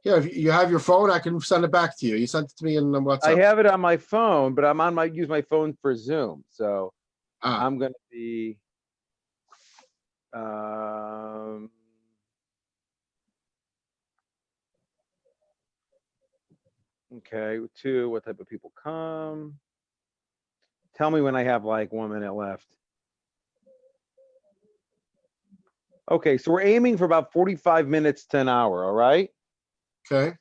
Yeah, if you have your phone, I can send it back to you. You sent it to me in WhatsApp. I have it on my phone, but I'm on use my phone for Zoom. So I'm going to be, okay, 2, what type of people come? Tell me when I have like 1 minute left. Okay, so we're aiming for about 45 minutes to an hour, all right? Okay.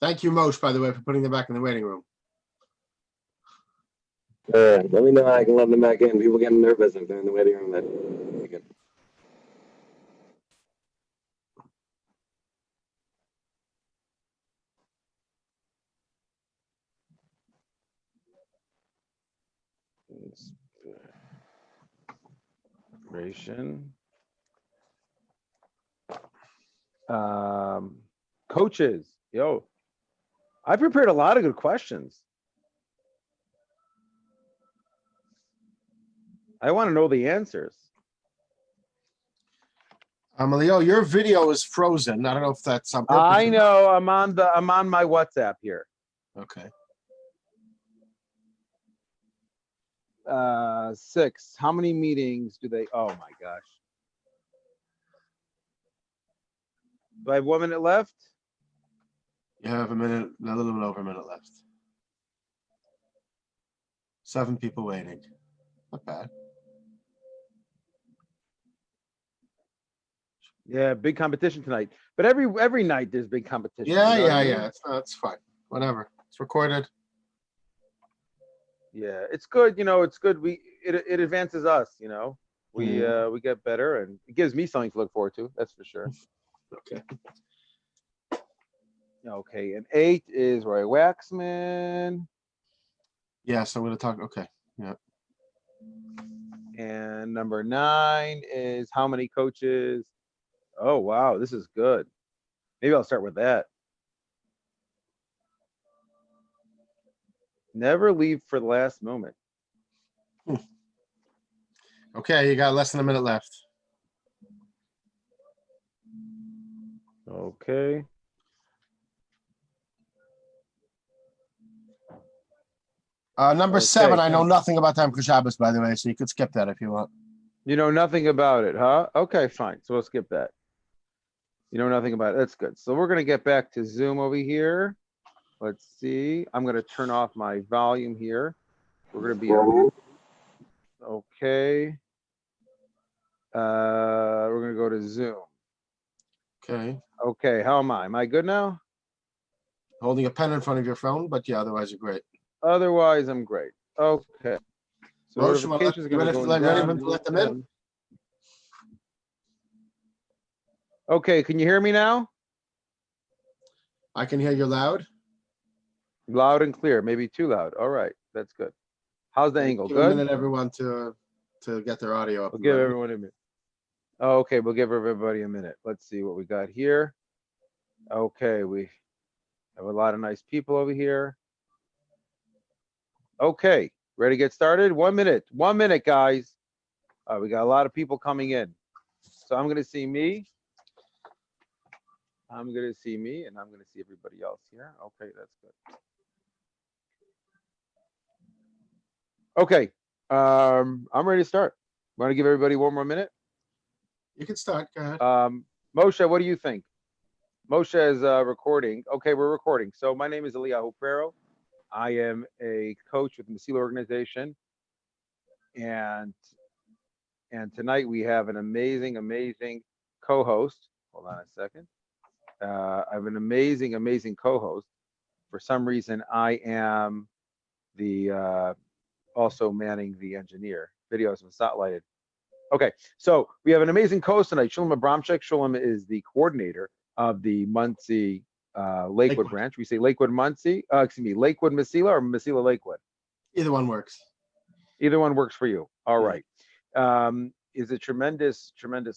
Thank you, Moshe, by the way, for putting them back in the waiting room. Let me know how I can let them back in. People getting nervous if they're in the waiting room. Inspiration. Coaches, yo, I prepared a lot of good questions. I want to know the answers. Leo, your video is frozen. I don't know if that's on purpose. I know. I'm on my WhatsApp here. Okay. 6. How many meetings do they? Oh my gosh. Do I have 1 minute left? You have a little bit over a minute left. 7 people waiting. Not bad. Yeah, big competition tonight. But every night there's big competition. Yeah, you know yeah. It's fine. Whatever. It's recorded. Yeah, it's good. It's good. It advances us. We get better, and it gives me something to look forward to. That's for sure. Okay. Okay, and 8 is Roy Waxman. Yes, I'm going to talk. Okay. Yeah. And number 9 is how many coaches? Oh, wow. This is good. Maybe I'll start with that. Never leave for the last moment. Okay, you got less than a minute left. Okay. Number 7, I know nothing about time for Shabbos, by the way, so you could skip that if you want. You know nothing about it, huh? Okay, fine. So we'll skip that. You know nothing about it. That's good. So we're going to get back to Zoom over here. Let's see. I'm going to turn off my volume here. We're going to be okay. We're going to go to Zoom. Okay. Okay. How am I? Am I good now? Holding a pen in front of your phone, but yeah, otherwise you're great. Otherwise, I'm great. Okay. So Rosh, notifications are going to go ready down. to let them in? Okay. Can you hear me now? I can hear you loud. Loud and clear. Maybe too loud. All right. That's good. How's the angle? Give Good? a minute, everyone, to get their audio up. We'll give everyone a minute. Oh, okay. We'll give everybody a minute. Let's see what we got here. Okay. We have a lot of nice people over here. Okay. Ready to get started? 1 minute. 1 minute, guys. We got a lot of people coming in. So I'm going to see me. I'm going to see me, and I'm going to see everybody else here. Okay, that's good. Okay. I'm ready to start. Want to give everybody 1 more minute? You can start. Go ahead. Moshe, what do you think? Moshe is recording. Okay, we're recording. So my name is Eliyahu Pero. I am a coach with the Mesila organization. And tonight we have an amazing co-host. Hold on a second. I have an amazing co-host. For some reason, I am the also manning the engineer. Videos and spotlighted. Okay, so we have an amazing co-host tonight. Shulam Abramchik. Shulam is the coordinator of the Monsey Lakewood branch. We say Lakewood Monsey. Lakewood Mesila or Mesila Lakewood. Either one works. Either one works for you. All right. Is a tremendous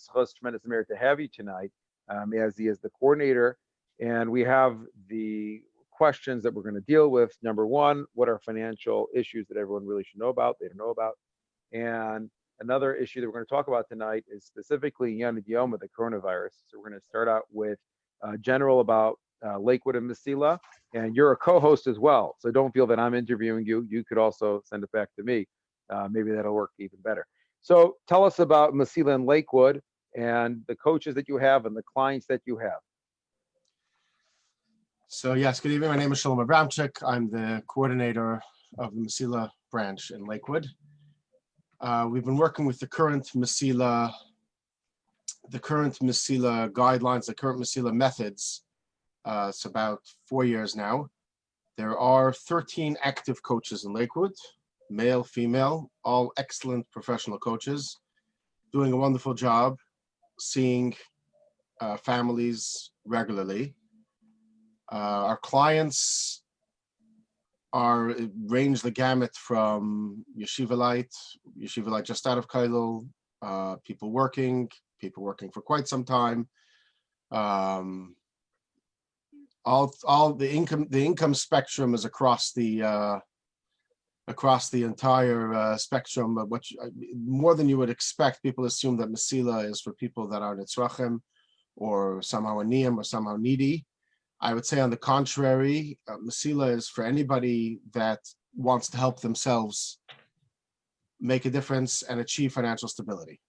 host, tremendous merit to have you tonight, as he is the coordinator, and we have the questions that we're going to deal with. Number one, what are financial issues that everyone really should know about, they don't know about? And another issue that we're going to talk about tonight is specifically Yom Yom, the coronavirus. So we're going to start out with general about Lakewood and Mesila, and you're a co-host as well. So don't feel that I'm interviewing you. You could also send it back to me. Maybe that'll work even better. So tell us about Mesila and Lakewood and the coaches that you have and the clients that you have. So yes, good evening. My name is Shalom Abramchik. I'm the coordinator of the Mesila branch in Lakewood. We've been working with the current Mesila guidelines, the current Mesila methods. It's about 4 years now. There are 13 active coaches in Lakewood, male, female, all excellent professional coaches, doing a wonderful job, seeing families regularly. Our clients range the gamut from yeshivalite just out of Kailul, people working for quite some time. All the income spectrum is across the entire spectrum of what more than you would expect. People assume that Mesila is for people that are nitzrachim or somehow aniyim or somehow needy. I would say on the contrary, Mesila is for anybody that wants to help themselves make a difference and achieve financial stability.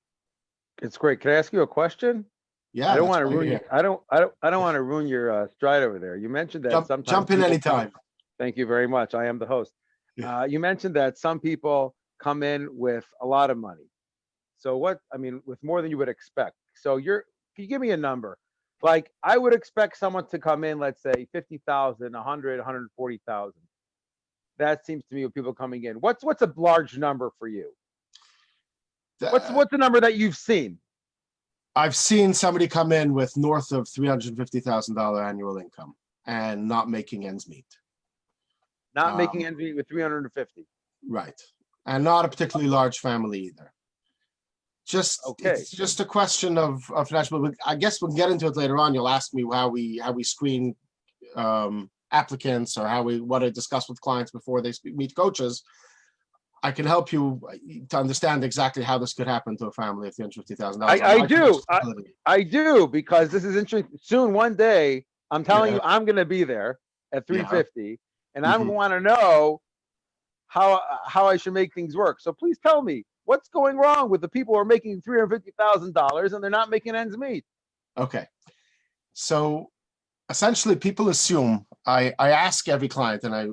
It's great. Can I ask you a question? Yeah, I don't want to ruin your, I don't want to ruin your stride over there. You mentioned that sometimes jump in anytime. Thank you very much. I am the host. You mentioned that some people come in with a lot of money. So with more than you would expect. So can you give me a number? Like I would expect someone to come in, let's say 50,000, 100, 140,000. That seems to me with people coming in. What's a large number for you? What's the number that you've seen? I've seen somebody come in with north of $350,000 annual income and not making ends meet. Not making ends meet with 350. Right. And not a particularly large family either. It's just a question of financial. I guess we'll get into it later on. You'll ask me how we screen applicants or what I discuss with clients before they meet coaches. I can help you to understand exactly how this could happen to a family of $350,000. I do, because this is interesting. Soon, one day, I'm telling you, I'm going to be there at 350, and I'm going to want to know how I should make things work. So please tell me, what's going wrong with the people who are making $350,000 and they're not making ends meet? Okay. So essentially people assume, I ask every client, and I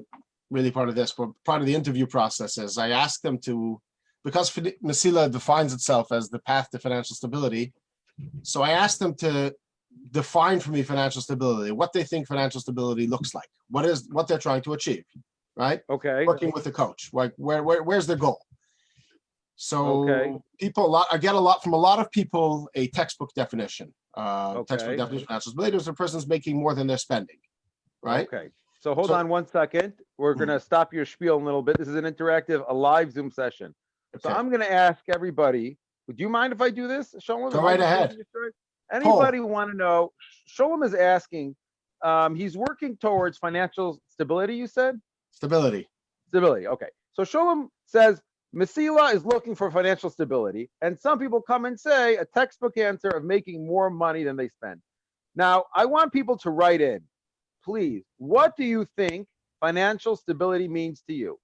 really part of the interview process is I ask them to, because Mesila defines itself as the path to financial stability. So I ask them to define for me financial stability, what they think financial stability looks like, what they're trying to achieve, right? Okay. Working with the coach, like where's their goal? So I get a lot from a lot of people, a textbook definition. Textbook definition of financial stability is a person's making more than they're spending, right? Okay. So hold on 1 second. We're going to stop your spiel a little bit. This is an interactive, a live Zoom session. So I'm going to ask everybody, would you mind if I do this? Sholem, go right ahead. Anybody want to know? Sholem is asking, he's working towards financial stability, you said? Stability. Okay. So Sholem says, Mesila is looking for financial stability, and some people come and say a textbook answer of making more money than they spend. Now, I want people to write in, please. What do you think financial stability means to you?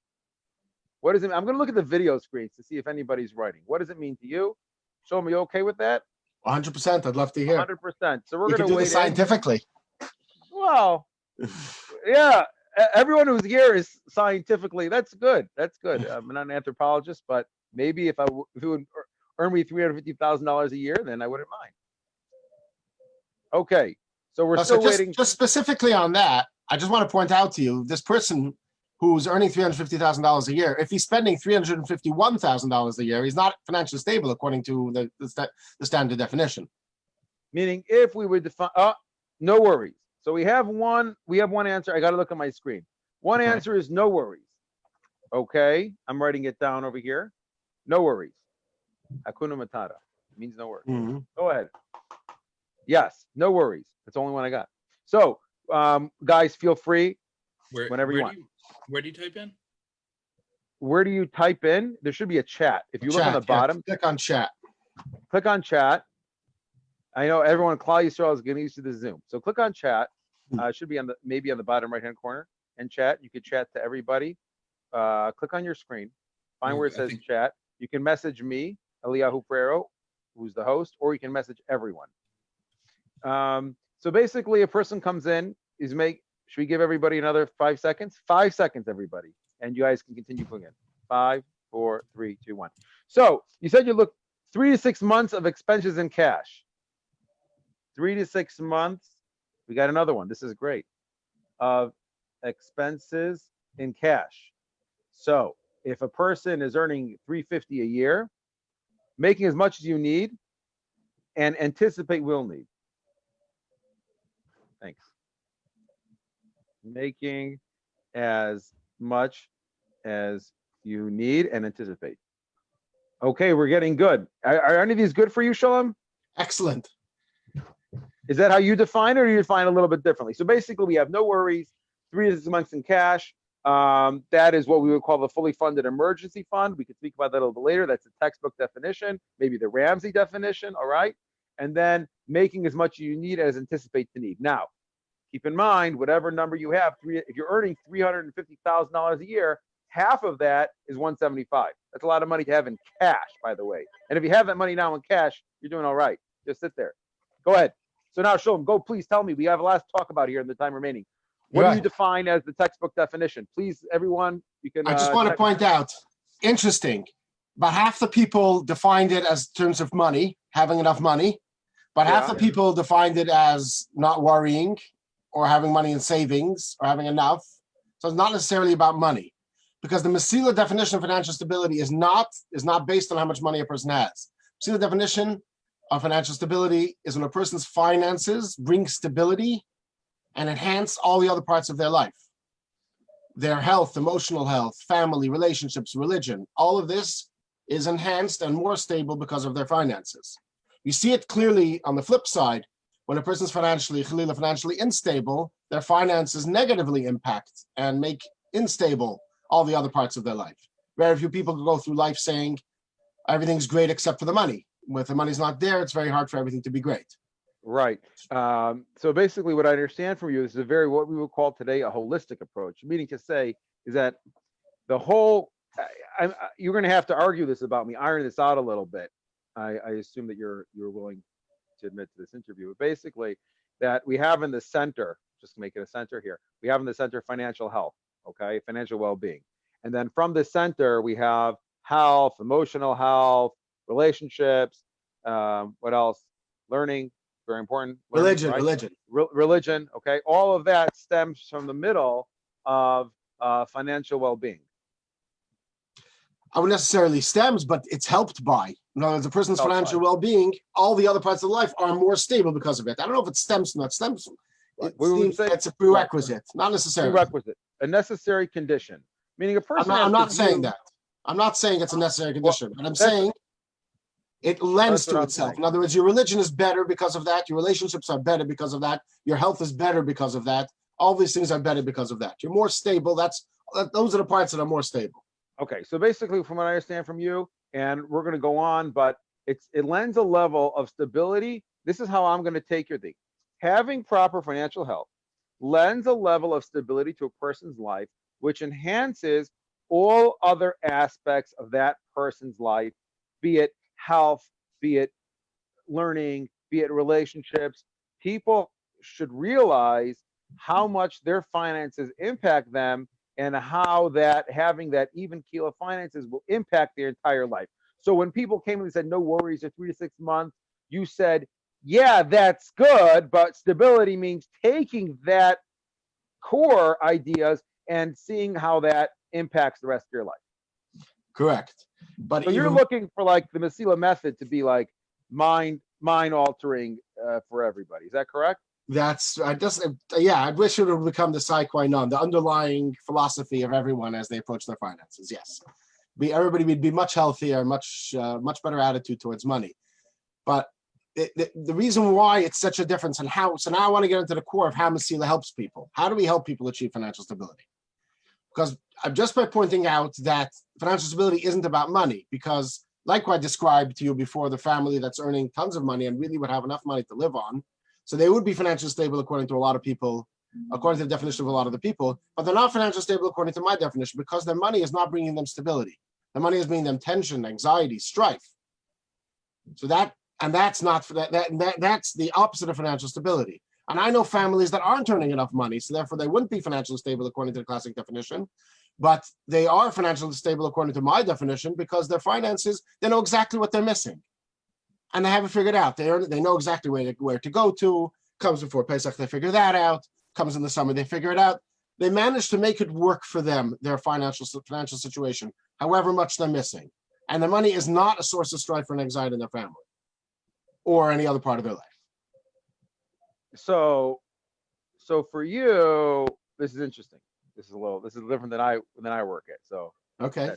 What does it mean? I'm going to look at the video screens to see if anybody's writing. What does it mean to you? Show me, you okay with that? 100%. I'd love to hear. 100%. So we're going to do this scientifically. Well, yeah. Everyone who's here is scientifically, that's good. I'm not an anthropologist, but maybe if it would earn me $350,000 a year, then I wouldn't mind. Okay, so we're still waiting. Just specifically on that, I just want to point out to you, this person who's earning $350,000 a year, if he's spending $351,000 a year, he's not financially stable according to the standard definition. Meaning, if we would define, no worries. So we have one answer. I got to look at my screen. One answer is no worries. Okay, I'm writing it down over here. No worries. Hakuna Matata means no worries. Go ahead. Yes, no worries. That's the only one I got. So, guys, feel free. whenever you want. Where do you type in? Where do you type in? There should be a chat. If you look on the Chat, yeah, bottom, click on chat. click on chat. I know everyone, Claudia Israel is getting used to the Zoom. So click on chat. It should be on the maybe on the bottom right hand corner and chat. You could chat to everybody. Click on your screen, find where it I says think- chat. You can message me, Eliyahu Ferro, who's the host, or you can message everyone. So basically, a person comes in, should we give everybody another 5 seconds? 5 seconds, everybody. And you guys can continue putting in. 5, 4, 3, 2, 1. So you said you look 3 to 6 months of expenses in cash. 3 to 6 months. We got another one. This is great. Of expenses in cash. So if a person is earning $350 a year, making as much as you need and anticipate will need. Thanks. Making as much as you need and anticipate. Okay, we're getting good. Are any of these good for you, Shalom? Excellent. Is that how you define it, or do you define it a little bit differently? So basically, we have no worries, 3 to 6 months in cash. That is what we would call the fully funded emergency fund. We could speak about that a little bit later. That's a textbook definition, maybe the Ramsey definition, all right? And then making as much as you need as anticipate to need. Now, keep in mind, whatever number you have, if you're earning $350,000 a year, half of that is $175. That's a lot of money to have in cash, by the way. And if you have that money now in cash, you're doing all right. Just sit there. Go ahead. So now, Shalom, go please tell me. We have a last talk about here in the time remaining. What do you define as the textbook definition? Please, everyone, you can. I just want to point out, interesting, about half the people defined it as terms of money, having enough money, but half the people defined it as not worrying or having money in savings or having enough. So it's not necessarily about money, because the Mesila definition of financial stability is not based on how much money a person has. Mesila definition of financial stability is when a person's finances bring stability and enhance all the other parts of their life. Their health, emotional health, family, relationships, religion, all of this is enhanced and more stable because of their finances. You see it clearly on the flip side, when a person's financially unstable, their finances negatively impact and make unstable all the other parts of their life. Very few people go through life saying everything's great except for the money. If the money's not there, it's very hard for everything to be great. Right. So basically what I understand from you is what we would call today a holistic approach, meaning to say is that the whole, you're going to have to argue this about me, iron this out a little bit. I assume that you're willing to admit to this interview, but basically that we have in the center, just to make it a center here, we have in the center financial health, okay, financial well-being. And then from the center, we have health, emotional health, relationships, what else? Learning, very important. Religion, right? Religion, okay. All of that stems from the middle of financial well-being. I wouldn't necessarily stems, but it's helped by. In other words, a person's financial well-being, all the other parts of life are more stable because of it. I don't know if it stems from that. Stems, it seems it's a prerequisite, not necessarily. Prerequisite, a necessary condition. Meaning a person. I'm not saying that. I'm not saying it's a necessary condition, but I'm saying it lends to itself. In other words, your religion is better because of that. Your relationships are better because of that. Your health is better because of that. All these things are better because of that. You're more stable. Those are the parts that are more stable. Okay, so basically, from what I understand from you, and we're going to go on, but it lends a level of stability. This is how I'm going to take your thing. Having proper financial health lends a level of stability to a person's life, which enhances all other aspects of that person's life, be it health, be it learning, be it relationships. People should realize how much their finances impact them and how that having that even keel of finances will impact their entire life. So when people came and said, no worries, or 3 to 6 months, you said, yeah, that's good, but stability means taking that core ideas and seeing how that impacts the rest of your life. Correct. But so you're looking for like the Mesila method to be like mind altering for everybody. Is that correct? I wish it would become the sine qua non, the underlying philosophy of everyone as they approach their finances. Yes, everybody would be much healthier, much better attitude towards money. But the reason why it's such a difference and how, so now I want to get into the core of how Mesila helps people. How do we help people achieve financial stability? Because just by pointing out that financial stability isn't about money, because like I described to you before, the family that's earning tons of money and really would have enough money to live on, so they would be financially stable according to a lot of people, according to the definition of a lot of the people, but they're not financially stable according to my definition because their money is not bringing them stability. The money is bringing them tension, anxiety, strife. So that's not that's the opposite of financial stability. And I know families that aren't earning enough money, so therefore they wouldn't be financially stable according to the classic definition, but they are financially stable according to my definition because their finances, they know exactly what they're missing. And they have it figured out. They know exactly where to go to. Comes before Pesach, they figure that out. Comes in the summer, they figure it out. They manage to make it work for them, their financial situation, however much they're missing. And the money is not a source of strife or anxiety in their family or any other part of their life. So for you, this is interesting. This is different than I work at. So okay,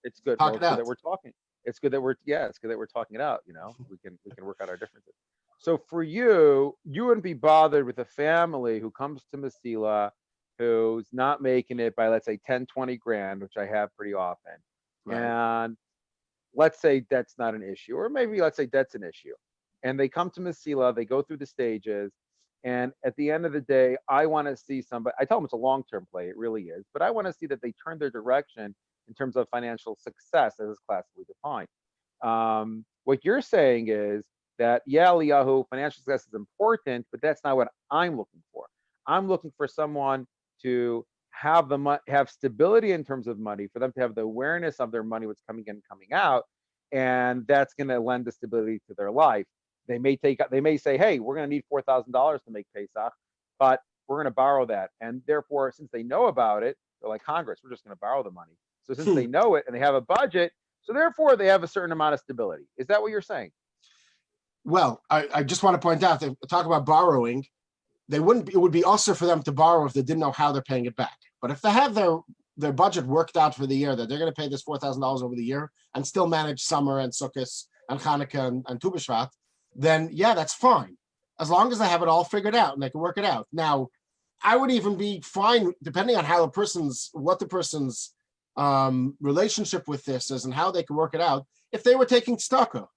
it's good. Talk Well, it it's good out. that we're talking. It's good that we're talking it out. You know, we can work out our differences. So for you, you wouldn't be bothered with a family who comes to Mesila who's not making it by, let's say, 10, 20 grand, which I have pretty often. Right. And let's say that's not an issue, or maybe let's say that's an issue. And they come to Mesila, they go through the stages. And at the end of the day, I want to see somebody, I tell them it's a long-term play, it really is, but I want to see that they turn their direction in terms of financial success as is classically defined. What you're saying is that, yeah, Eliyahu, financial success is important, but that's not what I'm looking for. I'm looking for someone to have have stability in terms of money, for them to have the awareness of their money, what's coming in, coming out, and that's going to lend the stability to their life. They may say, hey, we're going to need $4,000 to make Pesach, but we're going to borrow that. And therefore, since they know about it, they're like Congress, we're just going to borrow the money. So since they know it and they have a budget, so therefore they have a certain amount of stability. Is that what you're saying? Well, I just want to point out that talk about borrowing, it would be also for them to borrow if they didn't know how they're paying it back. But if they have their budget worked out for the year, that they're going to pay this $4,000 over the year and still manage summer and Sukkot and Hanukkah and Tu B'Shvat, then yeah, that's fine. As long as they have it all figured out and they can work it out. Now, I would even be fine, depending on how what the person's relationship with this is and how they can work it out, if they were taking tzedakah.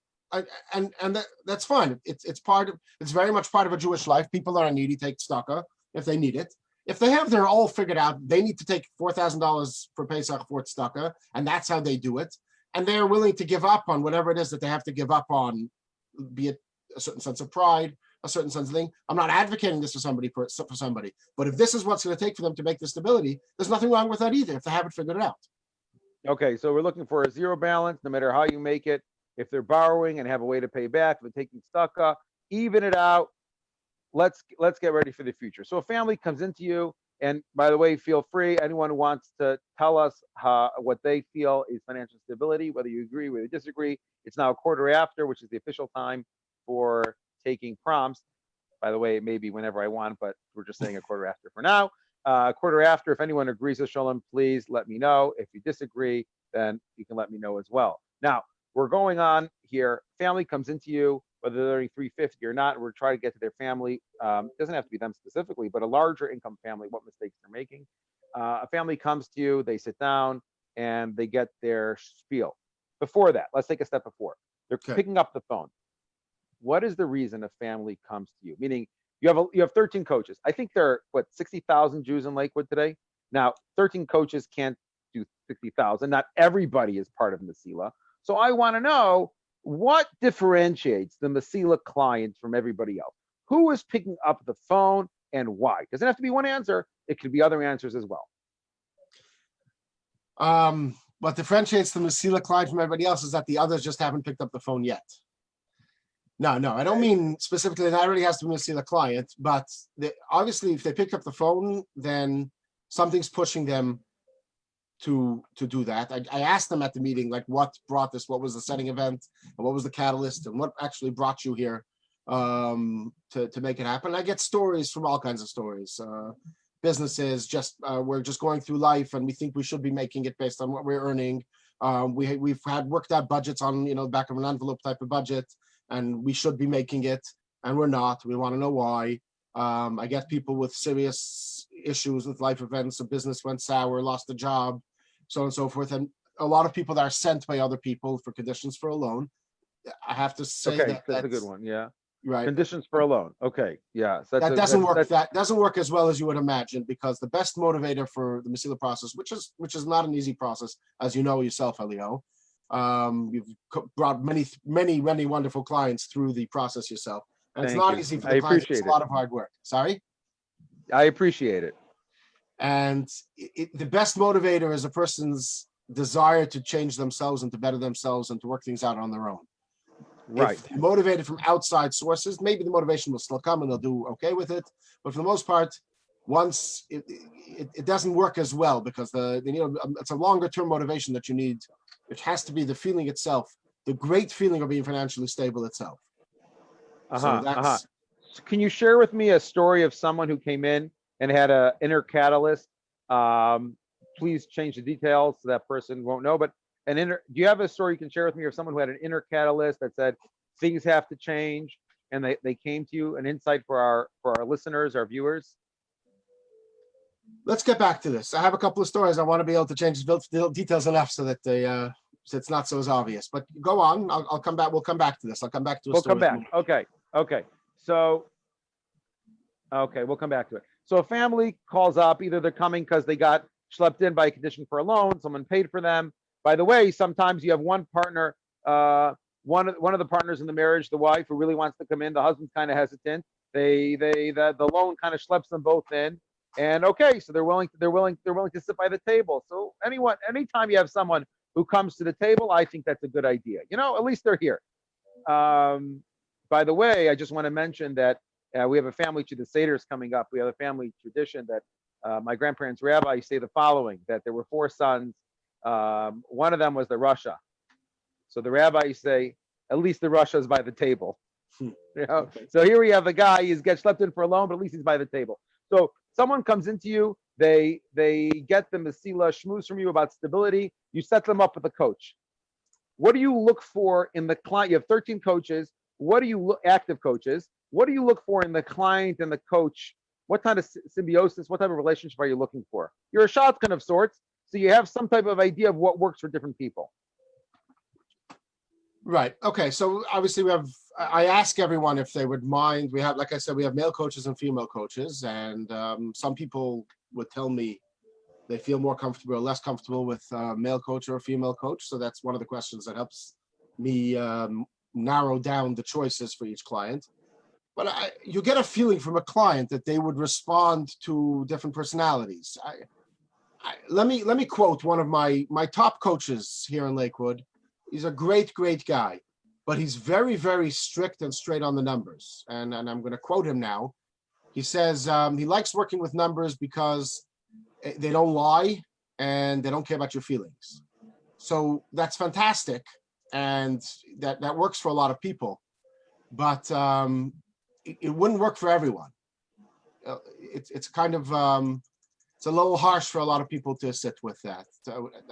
That's fine. It's very much part of a Jewish life. People that are needy take tzedakah if they need it. If they have their all figured out, they need to take $4,000 for Pesach for tzedakah, and that's how they do it. And they're willing to give up on whatever it is that they have to give up on, be it a certain sense of pride, a certain sense of thing. I'm not advocating this for somebody, but if this is what's going to take for them to make the stability, there's nothing wrong with that either if they haven't figured it out. Okay, so we're looking for a zero balance, no matter how you make it. If they're borrowing and have a way to pay back, if they're taking tzedakah, even it out. Let's get ready for the future. So a family comes into you, and by the way, feel free. Anyone who wants to tell us what they feel is financial stability, whether you agree, whether you disagree. It's now 1/4 after, which is the official time for taking prompts. By the way, it may be whenever I want, but we're just saying 1/4 after for now. 1/4 after, if anyone agrees with Shalom, please let me know. If you disagree, then you can let me know as well. Now, we're going on here. Family comes into you, whether they're earning 350 or not. We're trying to get to their family. It doesn't have to be them specifically, but a larger income family, what mistakes they're making. A family comes to you, they sit down, and they get their spiel. Before that, let's take a step before. They're picking up the phone. What is the reason a family comes to you? Meaning, you have 13 coaches. I think there are 60,000 Jews in Lakewood today. Now, 13 coaches can't do 60,000. Not everybody is part of Mesila. So I want to know what differentiates the Mesila client from everybody else. Who is picking up the phone and why? Doesn't have to be one answer. It could be other answers as well. What differentiates the Mesila client from everybody else is that the others just haven't picked up the phone yet. No, I don't mean specifically that everybody has to be Mesila client, but obviously if they picked up the phone, then something's pushing them to do that. I asked them at the meeting, like, what brought this? What was the setting event? And what was the catalyst? And what actually brought you here to make it happen? I get stories from all kinds of stories. Businesses we're just going through life and we think we should be making it based on what we're earning. We've had worked out budgets on, back of an envelope type of budget. and we should be making it, and we're not. We want to know why. I get people with serious issues with life events, a business went sour, lost a job, so on and so forth. And a lot of people that are sent by other people for conditions for a loan. I have to say Okay, that that's a good one. Yeah. right. Conditions for a loan. Okay. Yeah. So That doesn't work. That doesn't work as well as you would imagine, because the best motivator for the Mesila process, which is not an easy process, as you know yourself, Elio. You've brought many wonderful clients through the process yourself, and it's Thank not you. easy for I the clients. It's appreciate a lot of hard work. Sorry. I appreciate it. And the best motivator is a person's desire to change themselves and to better themselves and to work things out on their own. Right. If they're motivated from outside sources, maybe the motivation will still come and they'll do okay with it. But for the most part, once it doesn't work as well, because it's a longer term motivation that you need. It has to be the feeling itself, the great feeling of being financially stable itself. So that's. So can you share with me a story of someone who came in and had an inner catalyst? Please change the details so that person won't know. But do you have a story you can share with me of someone who had an inner catalyst that said things have to change, and they came to you, an insight for our listeners, our viewers? Let's get back to this. I have a couple of stories. I want to be able to change the details enough so that so it's not so as obvious. But go on. I'll come back. We'll come back to this. I'll come back to a story. We'll come back. Okay. So, we'll come back to it. So a family calls up. Either they're coming because they got schlepped in by a condition for a loan. Someone paid for them. By the way, sometimes you have one partner, one of the partners in the marriage, the wife, who really wants to come in. The husband's kind of hesitant. The loan kind of schleps them both in. And so they're willing to sit by the table. So anytime you have someone who comes to the table, I think that's a good idea. At least they're here. By the way, I just want to mention that we have a family to the Seder's coming up. We have a family tradition that my grandparents' rabbi say the following: that there were 4 sons. One of them was the Russia. So the rabbis say, at least the Russia is by the table. So here we have a guy, he's gets schlepped in for a loan, but at least he's by the table. So someone comes into you, they get the Mesila schmooze from you about stability. You set them up with a coach. What do you look for in the client? You have 13 coaches. What do you look, active coaches? What do you look for in the client and the coach? What kind of symbiosis, what type of relationship are you looking for? You're a shotgun of sorts, so you have some type of idea of what works for different people. Right. Okay. So obviously I ask everyone if they would mind. We have, like I said, we have male coaches and female coaches, and some people would tell me they feel more comfortable or less comfortable with a male coach or a female coach. So that's one of the questions that helps me narrow down the choices for each client. But you get a feeling from a client that they would respond to different personalities. Let me quote one of my top coaches here in Lakewood. He's a great guy, but he's very, very strict and straight on the numbers. And I'm going to quote him now. He says he likes working with numbers because they don't lie and they don't care about your feelings. So that's fantastic, and that works for a lot of people, but it wouldn't work for everyone. It's kind of it's a little harsh for a lot of people to sit with that.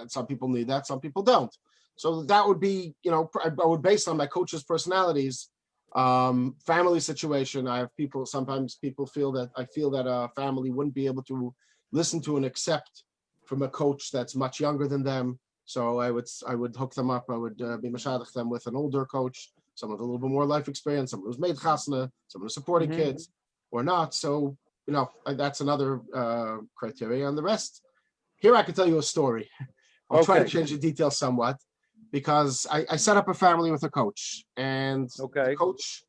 Some people need that, some people don't. So that would be, I would base on my coach's personalities, family situation. I have people, sometimes people feel that a family wouldn't be able to listen to and accept from a coach that's much younger than them. So I would hook them up. I would be mashadach them with an older coach, someone with a little bit more life experience, someone who's made chasna, someone who's supporting kids or not. So, that's another criteria. And the rest, here I can tell you a story. I'll try to change the details somewhat, because I set up a family with a coach, and the coach,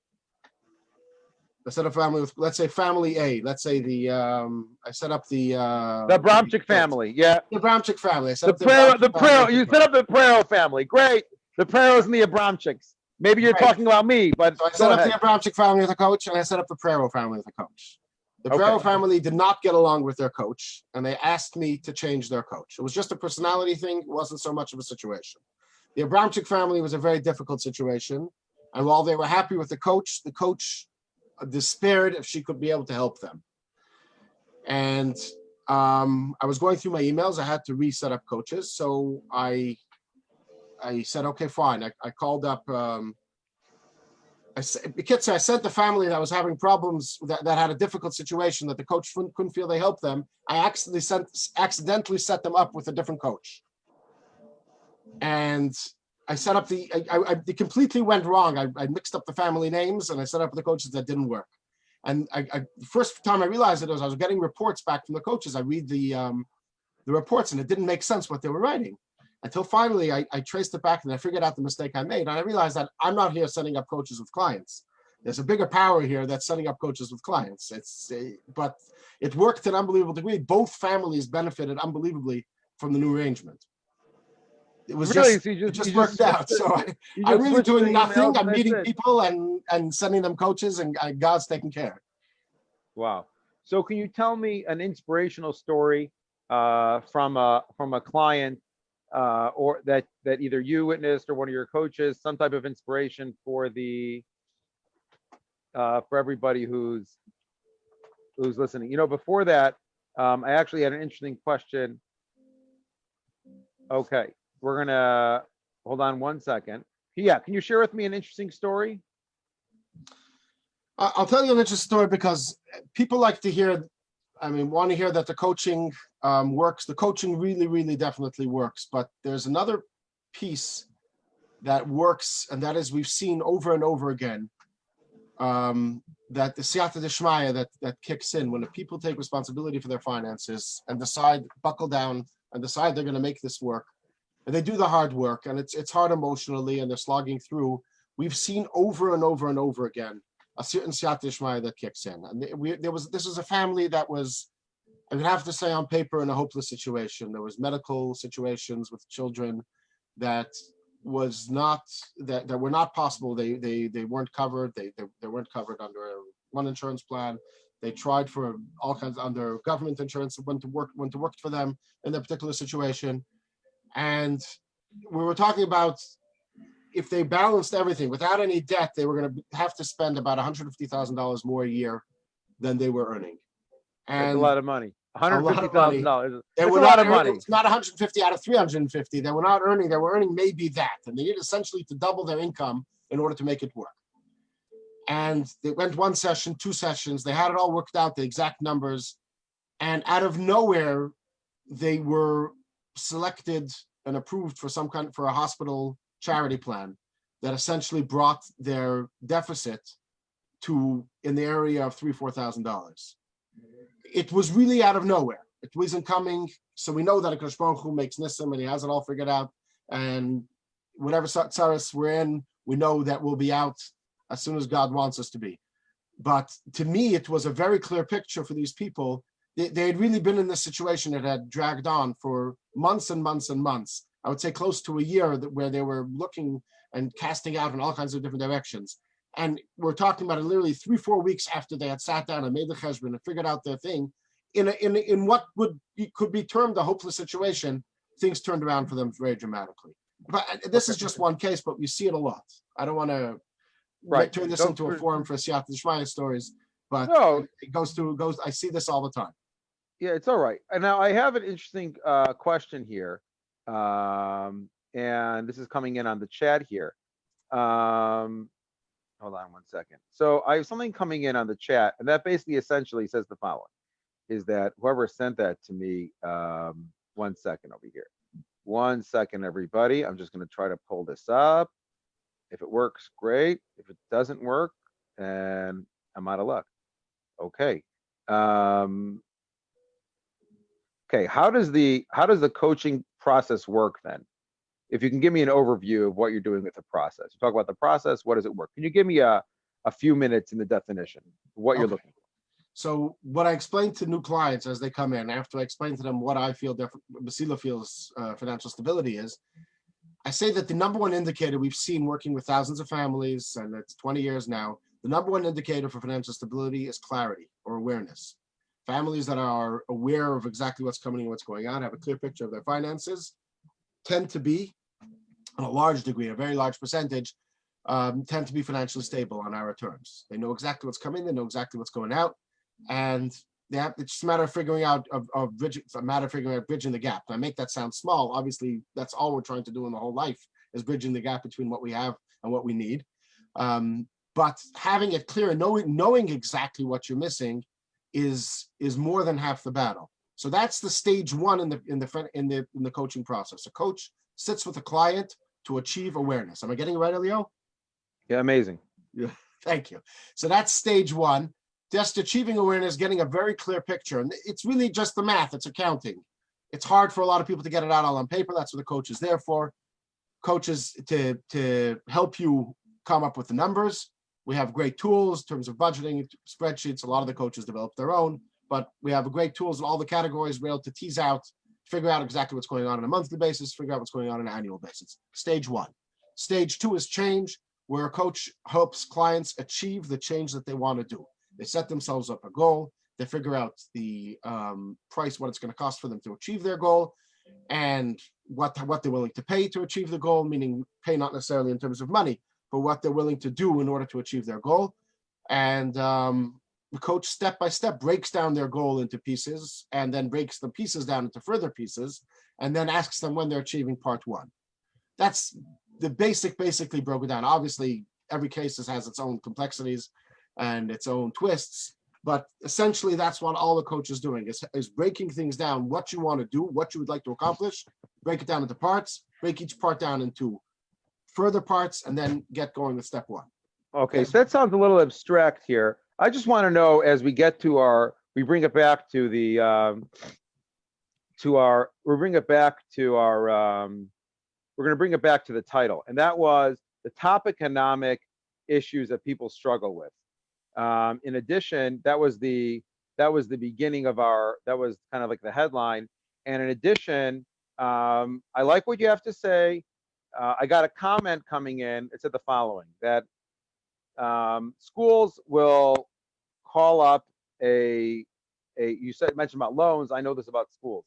I set up a family with, let's say, family A. Let's say I set up the Abramchik family. Yeah. The Abramchik family. You set up the Prero family. Great. The Preros and the Abramchiks. Maybe you're talking about me, but so I set up the Abramchik family with a coach, and I set up the Prero family with a coach. The Prero family did not get along with their coach, and they asked me to change their coach. It was just a personality thing. It wasn't so much of a situation. The Abramchik family was a very difficult situation, and while they were happy with the coach despaired if she could be able to help them. And I was going through my emails. I had to reset up coaches, so I said, okay, fine. I called up I sent the family that was having problems, that had a difficult situation, that the coach couldn't feel they helped them. I accidentally set them up with a different coach. And I set up it completely went wrong. I mixed up the family names and I set up the coaches that didn't work. And the first time I realized it was I was getting reports back from the coaches. I read the reports and it didn't make sense what they were writing. Until finally I traced it back and I figured out the mistake I made. And I realized that I'm not here setting up coaches with clients. There's a bigger power here that's setting up coaches with clients. But it worked to an unbelievable degree. Both families benefited unbelievably from the new arrangement. It was Really? just, So it just worked out. So you I'm just really switched the doing nothing. emails I'm and meeting that's it. people and sending them coaches, and God's taking care. Wow. So can you tell me an inspirational story from a client or that either you witnessed or one of your coaches, some type of inspiration for everybody who's listening? You know, before that, I actually had an interesting question. Okay, we're gonna hold on one second. Yeah, can you share with me an interesting story? I'll tell you an interesting story because people like to hear, want to hear that the coaching works. The coaching really, really definitely works. But there's another piece that works, and that is we've seen over and over again that the siyata deshmaya that kicks in when the people take responsibility for their finances and decide, buckle down, and decide they're going to make this work. And they do the hard work, and it's hard emotionally, and they're slogging through. We've seen over and over and over again a certain siyata deshmaya that kicks in. And this was a family that was, I would have to say, on paper, in a hopeless situation. There was medical situations with children that was not that were not possible. They weren't covered. They weren't covered under one insurance plan. They tried for all kinds under government insurance. It went to work for them in that particular situation. And we were talking about if they balanced everything without any debt, they were going to have to spend about $150,000 more a year than they were earning. And that's a lot of money. $150,000. That's a lot of money. It's not 150 out of 350. They were not earning. They were earning maybe that, and they needed essentially to double their income in order to make it work. And they went one session, two sessions. They had it all worked out, the exact numbers, and out of nowhere, they were selected and approved for for a hospital charity plan that essentially brought their deficit to in the area of $3,000-4,000. It was really out of nowhere. It wasn't coming. So we know that Akadosh Baruch Hu makes Nissim and he has it all figured out. And whatever tzaras we're in, we know that we'll be out as soon as God wants us to be. But to me, it was a very clear picture for these people. They had really been in this situation that had dragged on for months and months and months. I would say close to a year where they were looking and casting out in all kinds of different directions. And we're talking about it literally 3-4 weeks after they had sat down and made the cheshbon and figured out their thing. In what could be termed a hopeless situation, things turned around for them very dramatically. But this is just one case, but we see it a lot. I don't want to turn this into a forum for siyata deshmaya stories, but no, it goes. I see this all the time. Yeah, it's all right. And now I have an interesting question here, and this is coming in on the chat here. Hold on one second. So I have something coming in on the chat, and that basically essentially says the following, is that whoever sent that to me, 1 second over here. 1 second, everybody. I'm just going to try to pull this up. If it works, great. If it doesn't work, then I'm out of luck. Okay. Okay, how does the coaching process work then? If you can give me an overview of what you're doing with the process. You talk about the process, what does it work? Can you give me a few minutes in the definition of what you're looking for? So what I explain to new clients as they come in, after I explain to them what I feel Mesila feels financial stability is, I say that the number one indicator we've seen working with thousands of families, and it's 20 years now, the number one indicator for financial stability is clarity or awareness. Families that are aware of exactly what's coming and what's going on, have a clear picture of their finances, tend to be, on a large degree, a very large percentage, tend to be financially stable on our terms. They know exactly what's coming, they know exactly what's going out, and it's just a matter of figuring out bridging the gap. I make that sound small. Obviously, that's all we're trying to do in the whole life is bridging the gap between what we have and what we need. but having it clear and knowing exactly what you're missing is more than half the battle. So that's the stage one in the coaching process. A coach sits with a client to achieve awareness. Am I getting it right, Elio? Yeah, amazing. Yeah, thank you. So that's stage one, just achieving awareness, getting a very clear picture. And it's really just the math, it's accounting. It's hard for a lot of people to get it out all on paper. That's what the coach is there for. Coaches to help you come up with the numbers. We have great tools in terms of budgeting, spreadsheets. A lot of the coaches develop their own, but we have great tools in all the categories. We're able to tease out, figure out exactly what's going on a monthly basis, figure out what's going on an annual basis. Stage one. Stage two is change, where a coach helps clients achieve the change that they want to do. They set themselves up a goal. They figure out the price, what it's going to cost for them to achieve their goal, and what they're willing to pay to achieve the goal, meaning pay not necessarily in terms of money, but what they're willing to do in order to achieve their goal. And the coach step by step breaks down their goal into pieces and then breaks the pieces down into further pieces and then asks them when they're achieving part one. That's the basically broken down. Obviously, every case has its own complexities and its own twists, but essentially that's what all the coach is doing is breaking things down, what you want to do, what you would like to accomplish, break it down into parts, break each part down into further parts, and then get going with step one. Okay, so that sounds a little abstract here. I just want to know, as we get to we bring it back to the, we're going to bring it back to the title, and that was the top economic issues that people struggle with. In addition, that was the beginning of that was kind of like the headline. And in addition, I like what you have to say. I got a comment coming in. It said the following, that schools will call up you mentioned about loans. I know this about schools.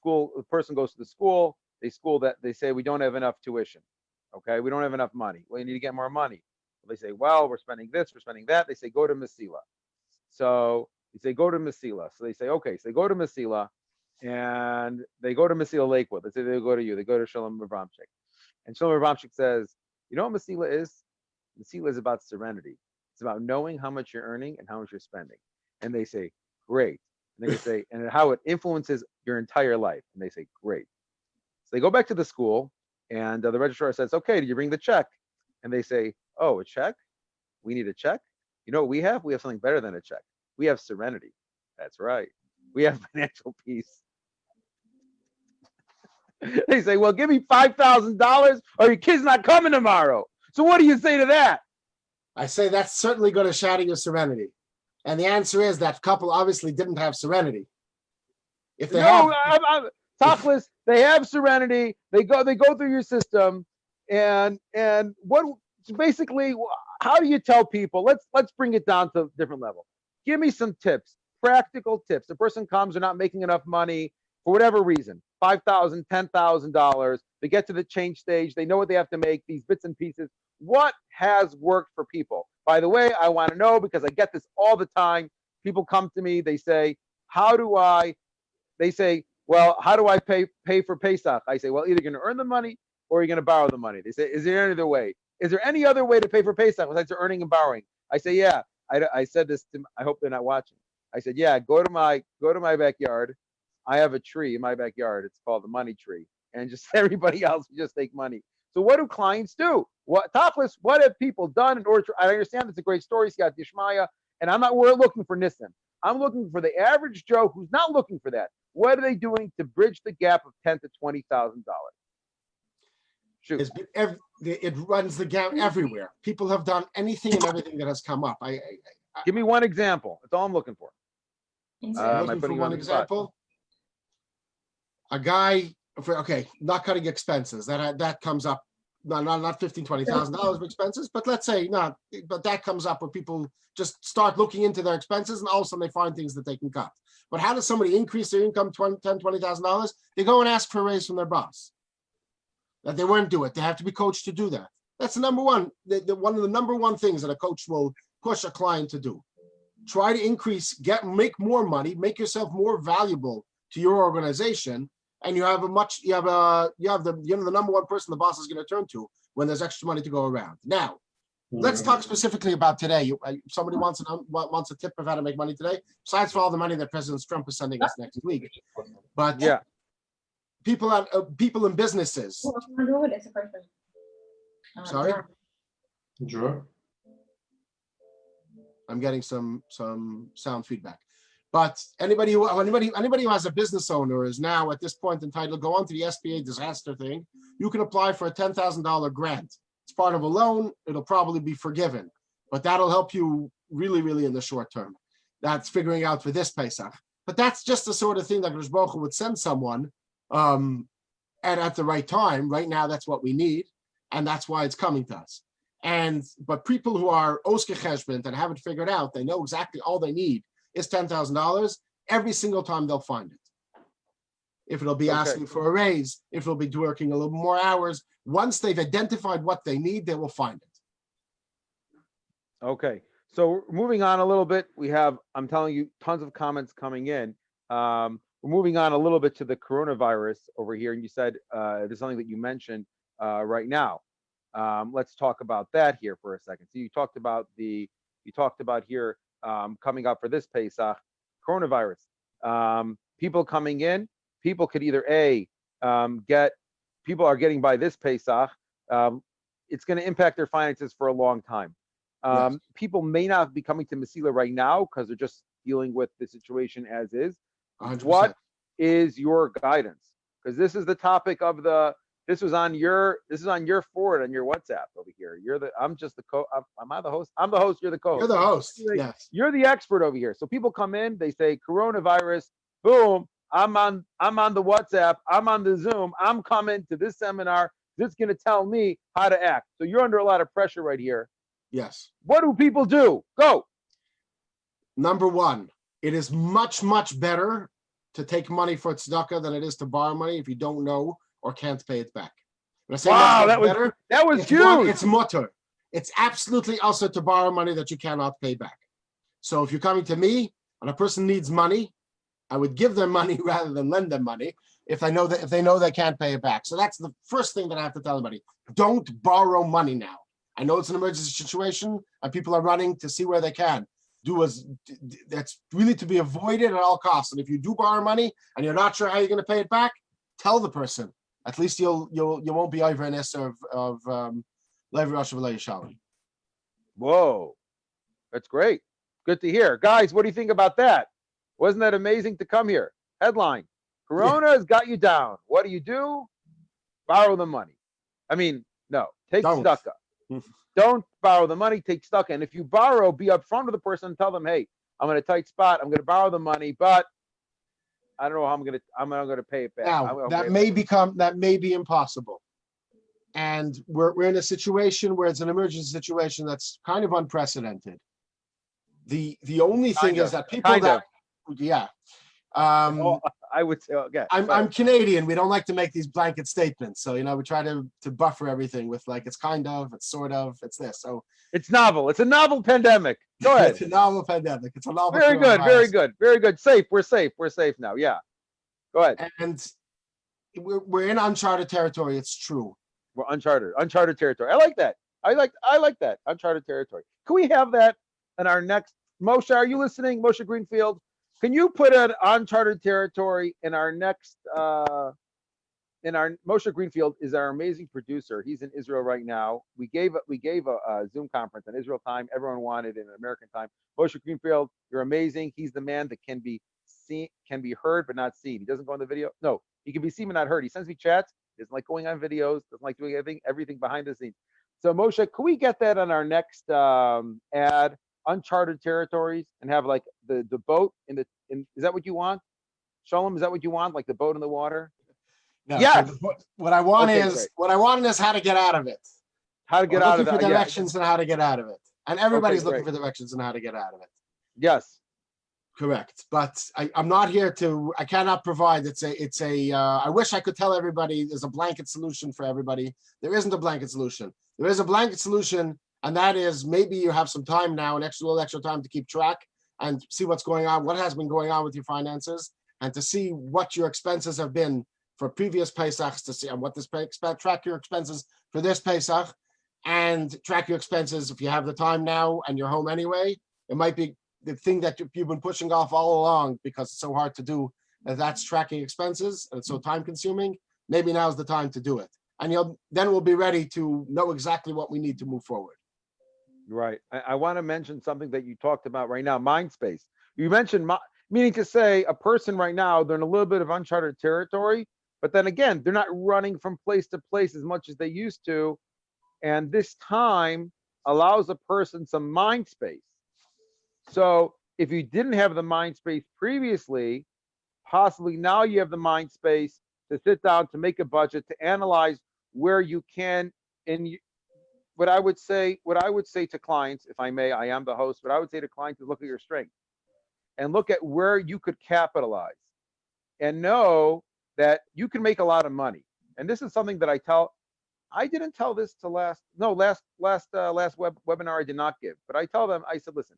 The person goes to the school, they say, we don't have enough tuition. Okay, we don't have enough money. Well, you need to get more money. They say, well, we're spending this, we're spending that. They say, go to Mesila. So you say, go to Mesila. So they say, okay, so they go to Mesila, and they go to Mesila Lakewood. They say they go to you. They go to Shalom Abramchik. And Shalom Abramchik says, you know what Mesila is? Mesila is about serenity. It's about knowing how much you're earning and how much you're spending. And they say, great. And they say, and how it influences your entire life. And they say, great. So they go back to the school, and the registrar says, okay, did you bring the check? And they say, oh, a check? We need a check? You know what we have? We have something better than a check. We have serenity. That's right. We have financial peace. They say, well, give me $5,000 or your kid's not coming tomorrow. So what do you say to that? I say that's certainly going to shatter your serenity. And the answer is that couple obviously didn't have serenity. If they I'm topless, they have serenity. They go through your system, and what basically, how do you tell people? Let's bring it down to a different level. Give me some tips, practical tips. The person comes, they're not making enough money for whatever reason, $5,000, $10,000. They get to the change stage. They know what they have to make, these bits and pieces. What has worked for people? By the way, I want to know, because I get this all the time. People come to me, they say, they say, well, how do I pay for Pesach? I say, well, either you're going to earn the money or you're going to borrow the money. They say, is there any other way? Is there any other way to pay for Pesach besides earning and borrowing? I say, yeah. I said this to, I hope they're not watching. I said, yeah, go to my backyard. I have a tree in my backyard. It's called the money tree. And just everybody else just take money. So what do clients do? What have people done in order to, I understand it's a great story, Siyat Yishmaya, and we're looking for Nissan. I'm looking for the average Joe who's not looking for that. What are they doing to bridge the gap of $10,000 to $20,000? Shoot. It runs the gamut everywhere. People have done anything and everything that has come up. Give me one example. That's all I'm looking for. Looking for one example. A guy, not cutting expenses. That comes up. Not $15,000, $20,000 of expenses, but let's say not. But that comes up where people just start looking into their expenses, and all of a sudden they find things that they can cut. But how does somebody increase their income $10,000, $20,000? They go and ask for a raise from their boss. That they won't do it. They have to be coached to do that. That's the number one. One of the number one things that a coach will push a client to do. Try to make more money, make yourself more valuable to your organization, and you have the number one person the boss is going to turn to when there's extra money to go around. Now, let's talk specifically about today. Somebody wants a tip of how to make money today, besides for all the money that President Trump is sending us next week. But Yeah. people in businesses. Sorry, Drawer. I'm getting some sound feedback. But anybody who has a business owner is now at this point entitled to go on to the SBA disaster thing. You can apply for a $10,000 grant. It's part of a loan. It'll probably be forgiven, but that'll help you really, really in the short term. That's figuring out for this Pesach. But that's just the sort of thing that Rosh Baruch Hu would send someone at the right time. Right now, that's what we need, and that's why it's coming to us. But people who are oske cheshbon and haven't figured out, they know exactly all they need is $10,000. Every single time they'll find it. If it'll be asking for a raise, if it'll be working a little more hours, once they've identified what they need, they will find it. Okay. So moving on a little bit, we have, I'm telling you, tons of comments coming in. We're moving on a little bit to the coronavirus over here. And you said there's something that you mentioned right now. Let's talk about that here for a second. So you talked about here coming up for this Pesach, coronavirus. People coming in, people could either people are getting by this Pesach. It's going to impact their finances for a long time. Yes. People may not be coming to Mesila right now because they're just dealing with the situation as is. 100%. What is your guidance? Because this is the topic of this is on your forward on your WhatsApp over here. I'm just the am I the host? I'm the host, you're the co-host. You're the host. Yes. You're the expert over here. So people come in, they say coronavirus, boom, I'm on the WhatsApp, I'm on the Zoom, I'm coming to this seminar. This is going to tell me how to act. So you're under a lot of pressure right here. Yes. What do people do? Go. Number one, it is much, much better to take money for tzedakah than it is to borrow money if you don't know or can't pay it back. When I say Wow, that was huge. It's mutter. It's absolutely also to borrow money that you cannot pay back. So if you're coming to me and a person needs money, I would give them money rather than lend them money if they know they can't pay it back. So that's the first thing that I have to tell everybody. Don't borrow money now. I know it's an emergency situation and people are running to see where they can. That's really to be avoided at all costs. And if you do borrow money and you're not sure how you're going to pay it back, tell the person. At least you won't be over an issue of Levi Rosh Hashanah. Whoa, that's great. Good to hear. Guys, what do you think about that? Wasn't that amazing to come here? Headline, Corona has got you down. What do? Borrow the money. I mean, no, take tzedakah. Don't borrow the money, take tzedakah. And if you borrow, be upfront with the person and tell them, hey, I'm in a tight spot. I'm going to borrow the money, but I don't know how I'm going to pay it back. Now, that may be impossible. And we're in a situation where it's an emergency situation that's kind of unprecedented. The only thing is that people I would say, okay. I'm Canadian. We don't like to make these blanket statements. So, we try to buffer everything with like, it's kind of, it's sort of, it's this. So it's novel. It's a novel pandemic. Go ahead. It's a novel pandemic. It's a novel. Very good. Very good. Very good. Safe. We're safe. We're safe now. Yeah. Go ahead. And we're in uncharted territory. It's true. We're uncharted territory. I like that. I like that. Uncharted territory. Can we have that in our next? Moshe, are you listening? Moshe Greenfield, can you put an uncharted territory in our next? Moshe Greenfield is our amazing producer. He's in Israel right now. We gave a Zoom conference on Israel time. Everyone wanted in American time. Moshe Greenfield, you're amazing. He's the man that can be seen, can be heard but not seen. He doesn't go on the video. No, he can be seen but not heard. He sends me chats. He doesn't like going on videos. Doesn't like doing everything behind the scenes. So Moshe, can we get that on our next ad? Uncharted territories, and have like the boat is that what you want? Shalom, is that what you want? Like the boat in the water? No, yes. So what I want is how to get out of it. How to get out of it. Looking for directions and how to get out of it. And everybody's looking for directions and how to get out of it. Yes. Correct. But I'm not here I cannot provide. I wish I could tell everybody there's a blanket solution for everybody. There isn't a blanket solution. There is a blanket solution. And that is maybe you have some time now, a little extra time to keep track and see what's going on, what has been going on with your finances, and to see what your expenses have been for previous Pesachs, to see and what track your expenses for this Pesach, and track your expenses if you have the time now and you're home anyway. It might be the thing that you've been pushing off all along because it's so hard to do, and that's tracking expenses and it's so time consuming. Maybe now's the time to do it. And then we'll be ready to know exactly what we need to move forward. Right. I want to mention something that you talked about right now, mind space. You mentioned, meaning to say a person right now, they're in a little bit of uncharted territory, but then again, they're not running from place to place as much as they used to. And this time allows a person some mind space. So if you didn't have the mind space previously, possibly now you have the mind space to sit down, to make a budget, to analyze where you can. And what I would say to clients, if I may, I am the host, but I would say to clients is look at your strength and look at where you could capitalize and know that you can make a lot of money. And this is something that I didn't tell this to last webinar I did not give, but I tell them, I said, listen,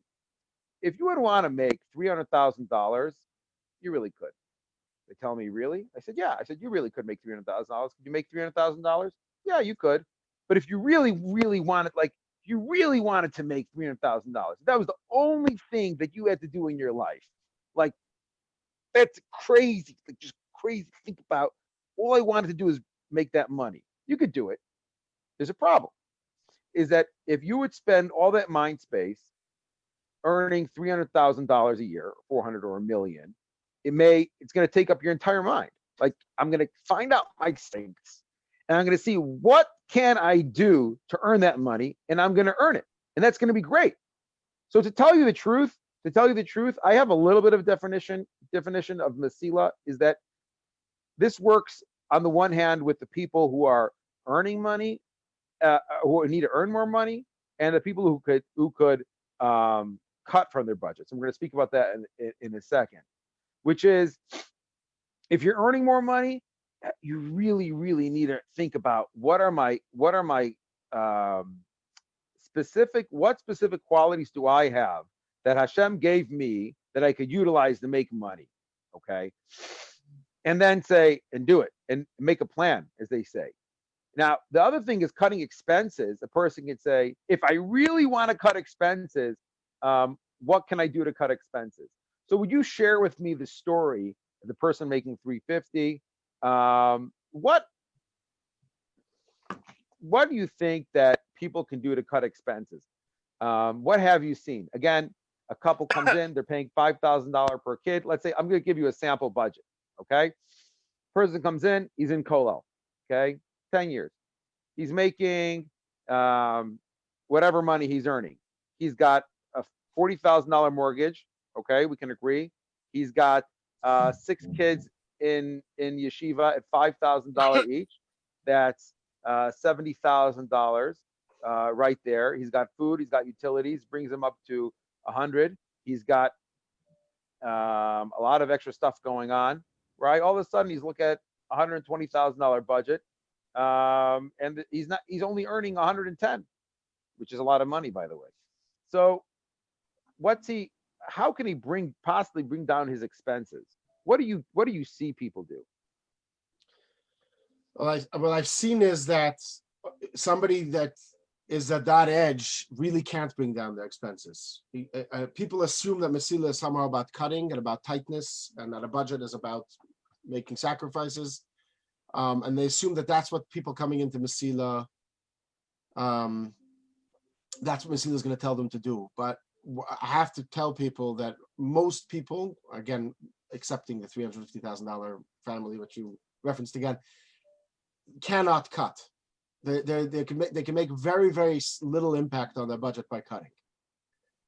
if you would want to make $300,000, you really could. They tell me, really? I said, yeah. I said, you really could make $300,000. Could you make $300,000? Yeah, you could. But if you really, really wanted, like, if you really wanted to make $300,000, that was the only thing that you had to do in your life. Like, that's crazy. Like, just crazy to think about. All I wanted to do is make that money. You could do it. There's a problem. Is that if you would spend all that mind space earning $300,000 a year, 400 or a million, it's going to take up your entire mind. Like, I'm going to find out my strengths and I'm going to see what can I do to earn that money, and I'm going to earn it. And that's going to be great. So to tell you the truth, I have a little bit of definition of Mesila, is that this works on the one hand with the people who are earning money, who need to earn more money, and the people who could cut from their budgets. I'm going to speak about that in a second, which is, if you're earning more money, you really, really need to think about what are my specific qualities do I have that Hashem gave me that I could utilize to make money, okay? And then say, and do it, and make a plan, as they say. Now, the other thing is cutting expenses. A person can say, if I really want to cut expenses, what can I do to cut expenses? So would you share with me the story of the person making $350? What do you think that people can do to cut expenses? What have you seen? Again, a couple comes in, they're paying $5,000 per kid. Let's say, I'm going to give you a sample budget, okay? Person comes in, he's in Kollel, okay? 10 years. He's making whatever money he's earning. He's got a $40,000 mortgage, okay? We can agree. He's got 6 kids in yeshiva at $5,000 each. That's $70,000 right there. He's got food, he's got utilities, brings him up to 100. He's got a lot of extra stuff going on, right? All of a sudden, he's looking at $120,000 budget, and he's only earning 110, which is a lot of money, by the way. So, how can he possibly bring down his expenses? What do you see people do? Well, what I've seen is that somebody that is at that edge really can't bring down their expenses. People assume that Mesila is somehow about cutting and about tightness, and that a budget is about making sacrifices. And they assume that that's what people coming into Mesila, that's what Mesila is going to tell them to do. But I have to tell people that most people, again, accepting the $350,000 family, which you referenced again, cannot cut. They can make very, very little impact on their budget by cutting.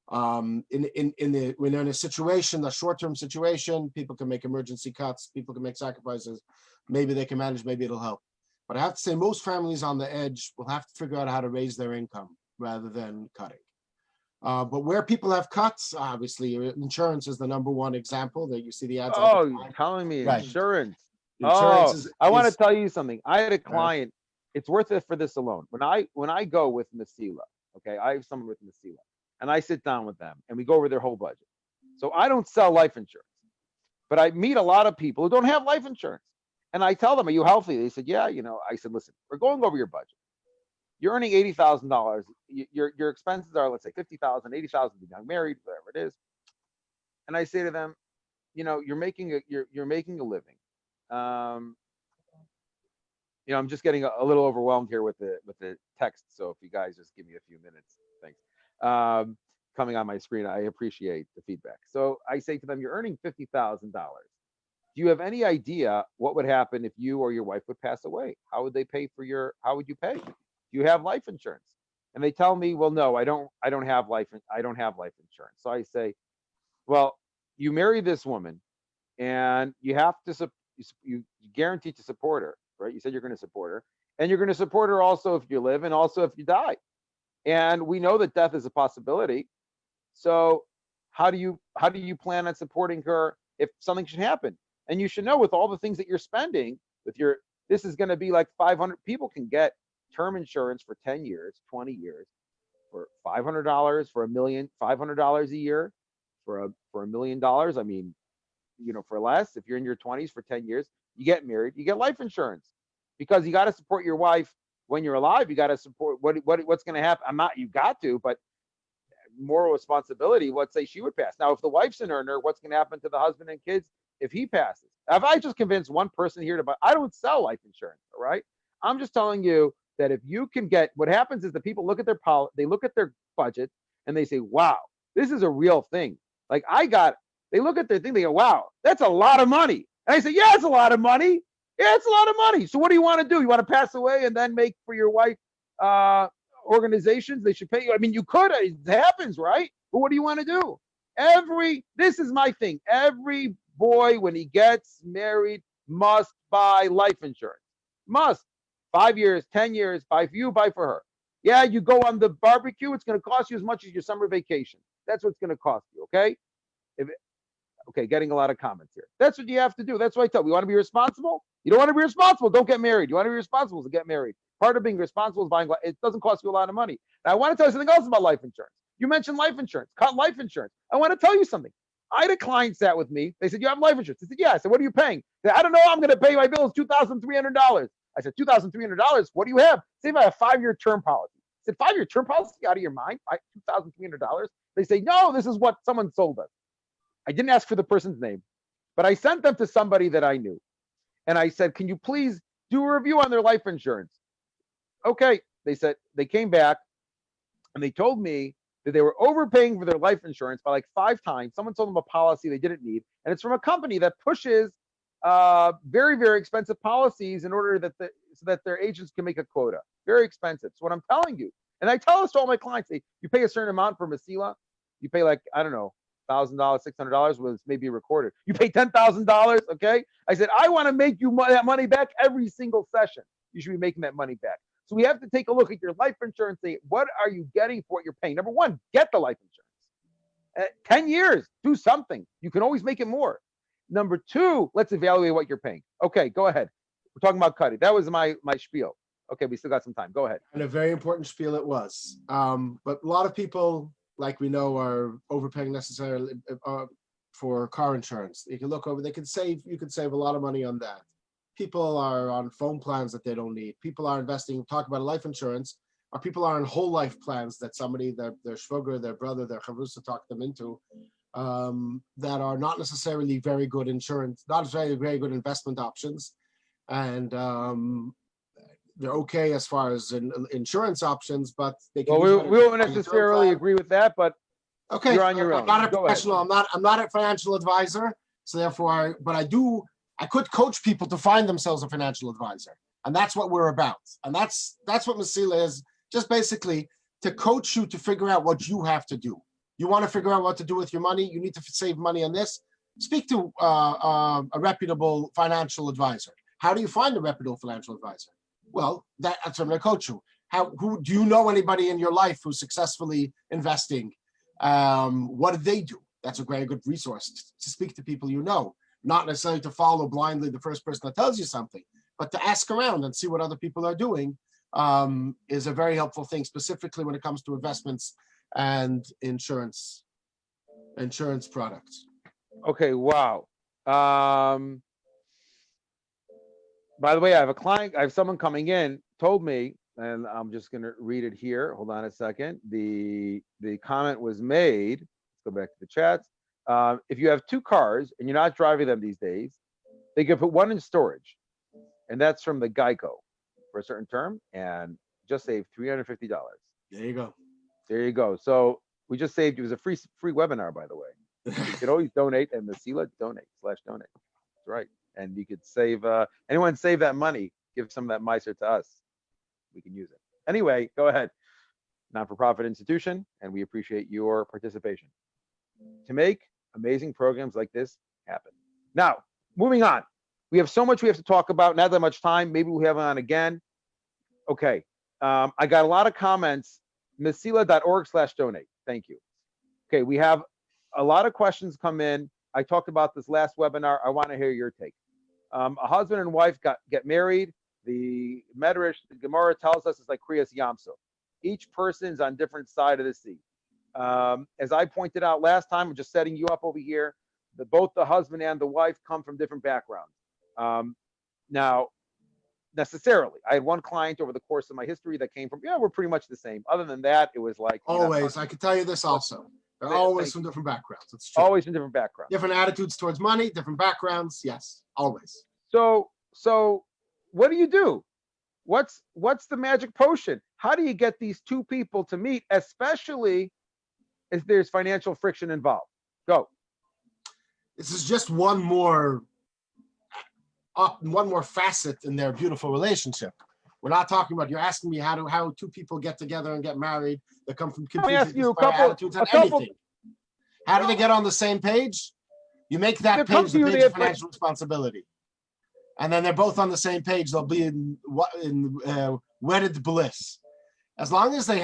When they're in a situation, a short-term situation, people can make emergency cuts, people can make sacrifices. Maybe they can manage, maybe it'll help. But I have to say, most families on the edge will have to figure out how to raise their income rather than cutting. But where people have cuts, obviously, insurance is the number one example that you see the ads. Oh, you're telling me right. Insurance. Insurance I want to tell you something. I had a client. It's worth it for this alone. When I go with Mesila, okay, I have someone with Mesila, and I sit down with them and we go over their whole budget. So I don't sell life insurance, but I meet a lot of people who don't have life insurance, and I tell them, "Are you healthy?" They said, "Yeah." I said, "Listen, we're going over your budget. you're earning $80,000. Your expenses are, let's say 50,000, 80,000 to be young married, whatever it is. And I say to them, you're making a living. I'm just getting a little overwhelmed here with the text. So if you guys just give me a few minutes, thanks. Coming on my screen, I appreciate the feedback. So I say to them, you're earning $50,000. Do you have any idea what would happen if you or your wife would pass away? How would you pay? Do you have life insurance? And they tell me, well, no, I don't have life insurance. So I say, well, you marry this woman and you have to, you guarantee to support her, right? You said you're going to support her, and you're going to support her also if you live and also if you die. And we know that death is a possibility. So how do you plan on supporting her if something should happen? And you should know, with all the things that you're spending this is going to be like 500 people can get term insurance for 10 years, 20 years for $500, for $500 a year, for $1 million. I mean, for less, if you're in your 20s for 10 years, you get married, you get life insurance, because you got to support your wife when you're alive. You got to support what's going to happen. You got to, but moral responsibility. Let's say she would pass. Now, if the wife's an earner, what's going to happen to the husband and kids if he passes? If I just convinced one person here to buy, I don't sell life insurance, all right? I'm just telling you that if you can get, what happens is the people look at they look at their budget and they say, wow, this is a real thing. Like they look at their thing, they go, wow, that's a lot of money. And I say, yeah, it's a lot of money. Yeah, it's a lot of money. So what do you want to do? You want to pass away and then make for your wife organizations? They should pay you. I mean, you could, it happens, right? But what do you want to do? This is my thing. Every boy, when he gets married, must buy life insurance. Must. 5 years, 10 years, buy for you, buy for her. Yeah, you go on the barbecue, it's going to cost you as much as your summer vacation. That's what it's going to cost you, okay? Okay, getting a lot of comments here. That's what you have to do. That's what I tell you. You want to be responsible? You don't want to be responsible, don't get married. You want to be responsible, to get married. Part of being responsible is buying. It doesn't cost you a lot of money. Now, I want to tell you something else about life insurance. You mentioned life insurance, cut life insurance. I want to tell you something. I had a client sat with me. They said, you have life insurance? I said, yeah. I said, what are you paying? They said, I don't know. I'm going to pay my bills $2,300. I said, $2,300? What do you have? Say if I have a 5-year term policy. I said, 5-year term policy? Out of your mind? $2,300? They say, no, this is what someone sold us. I didn't ask for the person's name, but I sent them to somebody that I knew. And I said, can you please do a review on their life insurance? Okay. They said, they came back and they told me that they were overpaying for their life insurance by like 5 times. Someone sold them a policy they didn't need. And it's from a company that pushes very, very expensive policies in order so that their agents can make a quota. Very expensive. So what I'm telling you, and I tell this to all my clients, you pay a certain amount for Mesila, you pay like, I don't know, $1,000, $600 was maybe recorded. You pay $10,000, okay? I said, I want to make you that money back every single session. You should be making that money back. So we have to take a look at your life insurance. Say, what are you getting for what you're paying? Number one, get the life insurance. 10 years, do something. You can always make it more. Number two, let's evaluate what you're paying. Okay, go ahead. We're talking about cutting. That was my spiel. Okay, we still got some time. Go ahead. And a very important spiel it was. But a lot of people, like we know, are overpaying necessarily for car insurance. You can look over, you could save a lot of money on that. People are on phone plans that they don't need. People are investing, talk about life insurance, or people are on whole life plans that somebody, their shvugger, their brother, their chavrusa talked them into, that are not necessarily very good insurance, not very good investment options. And they're okay as far as insurance options, but they can. Well, we won't necessarily agree with that, but okay, you're on your own. I'm not a professional. I'm not a financial advisor, so therefore, I could coach people to find themselves a financial advisor, and that's what we're about. And that's what Mesila is. Just basically to coach you to figure out what you have to do. You want to figure out what to do with your money. You need to save money on this. Speak to a reputable financial advisor. How do you find a reputable financial advisor? Well, that's what I'm going to coach you. Who do you know anybody in your life who's successfully investing? What did they do? That's a very good resource to speak to people you know, not necessarily to follow blindly the first person that tells you something, but to ask around and see what other people are doing is a very helpful thing, specifically when it comes to investments and insurance products. Okay, wow. By the way, I have someone coming in, told me and I'm just going to read it here. Hold on a second. The comment was made. Let's go back to the chats. If you have two cars and you're not driving them these days, they can put one in storage, and that's from the Geico for a certain term, and just saved $350. There you go. There you go. So we just saved. It was a free webinar, by the way. You could always donate, and Mesila donate. That's right. And you could save. Anyone save that money? Give some of that miser to us. We can use it. Anyway, go ahead. Non-for-profit institution, and we appreciate your participation to make amazing programs like this happen. Now, moving on. We have so much we have to talk about. Not that much time. Maybe we have it on again. Okay. I got a lot of comments. Mesila.org/donate. Thank you. Okay, we have a lot of questions come in. I talked about this last webinar. I want to hear your take. A husband and wife get married. The Medrash, the Gemara tells us it's like Kriyas Yamsuf. Each person's on different side of the sea. As I pointed out last time, I'm just setting you up over here. Both the husband and the wife come from different backgrounds. Now, necessarily, I had one client over the course of my history that came from, we're pretty much the same. Other than that, it was like Always, I can tell you this also. They're always from different backgrounds. It's true. Always from different backgrounds. Different attitudes towards money, different backgrounds. Yes, always. So what do you do? What's the magic potion? How do you get these two people to meet, especially if there's financial friction involved? Go. This is just one more facet in their beautiful relationship. We're not talking about, you're asking me how two people get together and get married that come from completely different attitudes and anything. How do they get on the same page? You make that page the page of financial responsibility. And then they're both on the same page. They'll be in wedded bliss. As long as they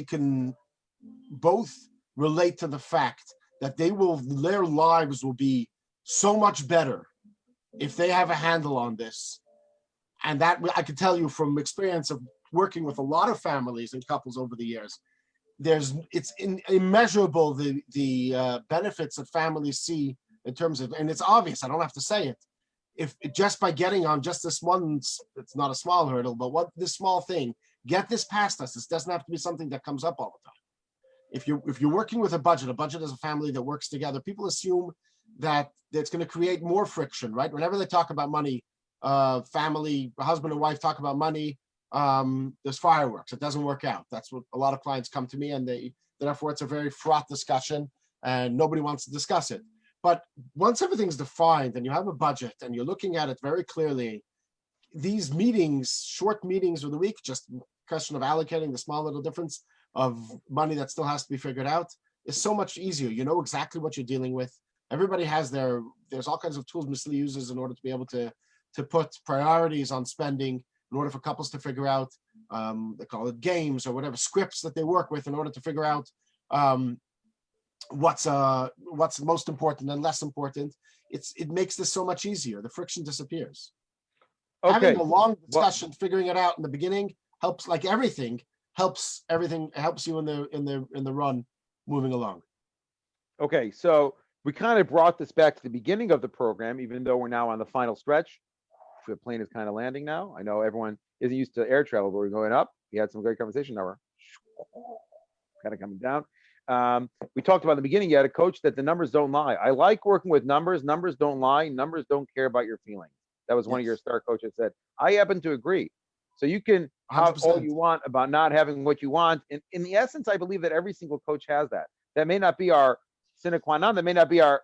can both relate to the fact that their lives will be so much better if they have a handle on this. And that I can tell you from experience of working with a lot of families and couples over the years, it's immeasurable the benefits that families see in terms of, and it's obvious, I don't have to say it. If just by getting on just this one, it's not a small hurdle, but this small thing, get this past us. This doesn't have to be something that comes up all the time. If you're working with a budget is a family that works together, people assume that it's going to create more friction, right? Whenever they talk about money, family, husband and wife talk about money, there's fireworks. It doesn't work out. That's what a lot of clients come to me, and therefore it's a very fraught discussion and nobody wants to discuss it. But once everything's defined and you have a budget and you're looking at it very clearly, these meetings, short meetings of the week, just a question of allocating the small little difference of money that still has to be figured out, is so much easier. You know exactly what you're dealing with. Everybody has there's all kinds of tools Mesila uses in order to be able to put priorities on spending in order for couples to figure out, they call it games or whatever, scripts that they work with in order to figure out what's most important and less important. It makes this so much easier. The friction disappears. Okay. Having a long discussion, figuring it out in the beginning helps, like everything, helps you in the run moving along. Okay, so we kind of brought this back to the beginning of the program, even though we're now on the final stretch. The plane is kind of landing now. I know everyone isn't used to air travel, but we're going up. We had some great conversation. Now we're kind of coming down. We talked about in the beginning, you had a coach that the numbers don't lie. I like working with numbers. Numbers don't lie. Numbers don't care about your feelings. That was one of your star coaches said. I happen to agree. So you can have all you want about not having what you want. And in the essence, I believe that every single coach has that. That may not be our sine qua non. That may not be our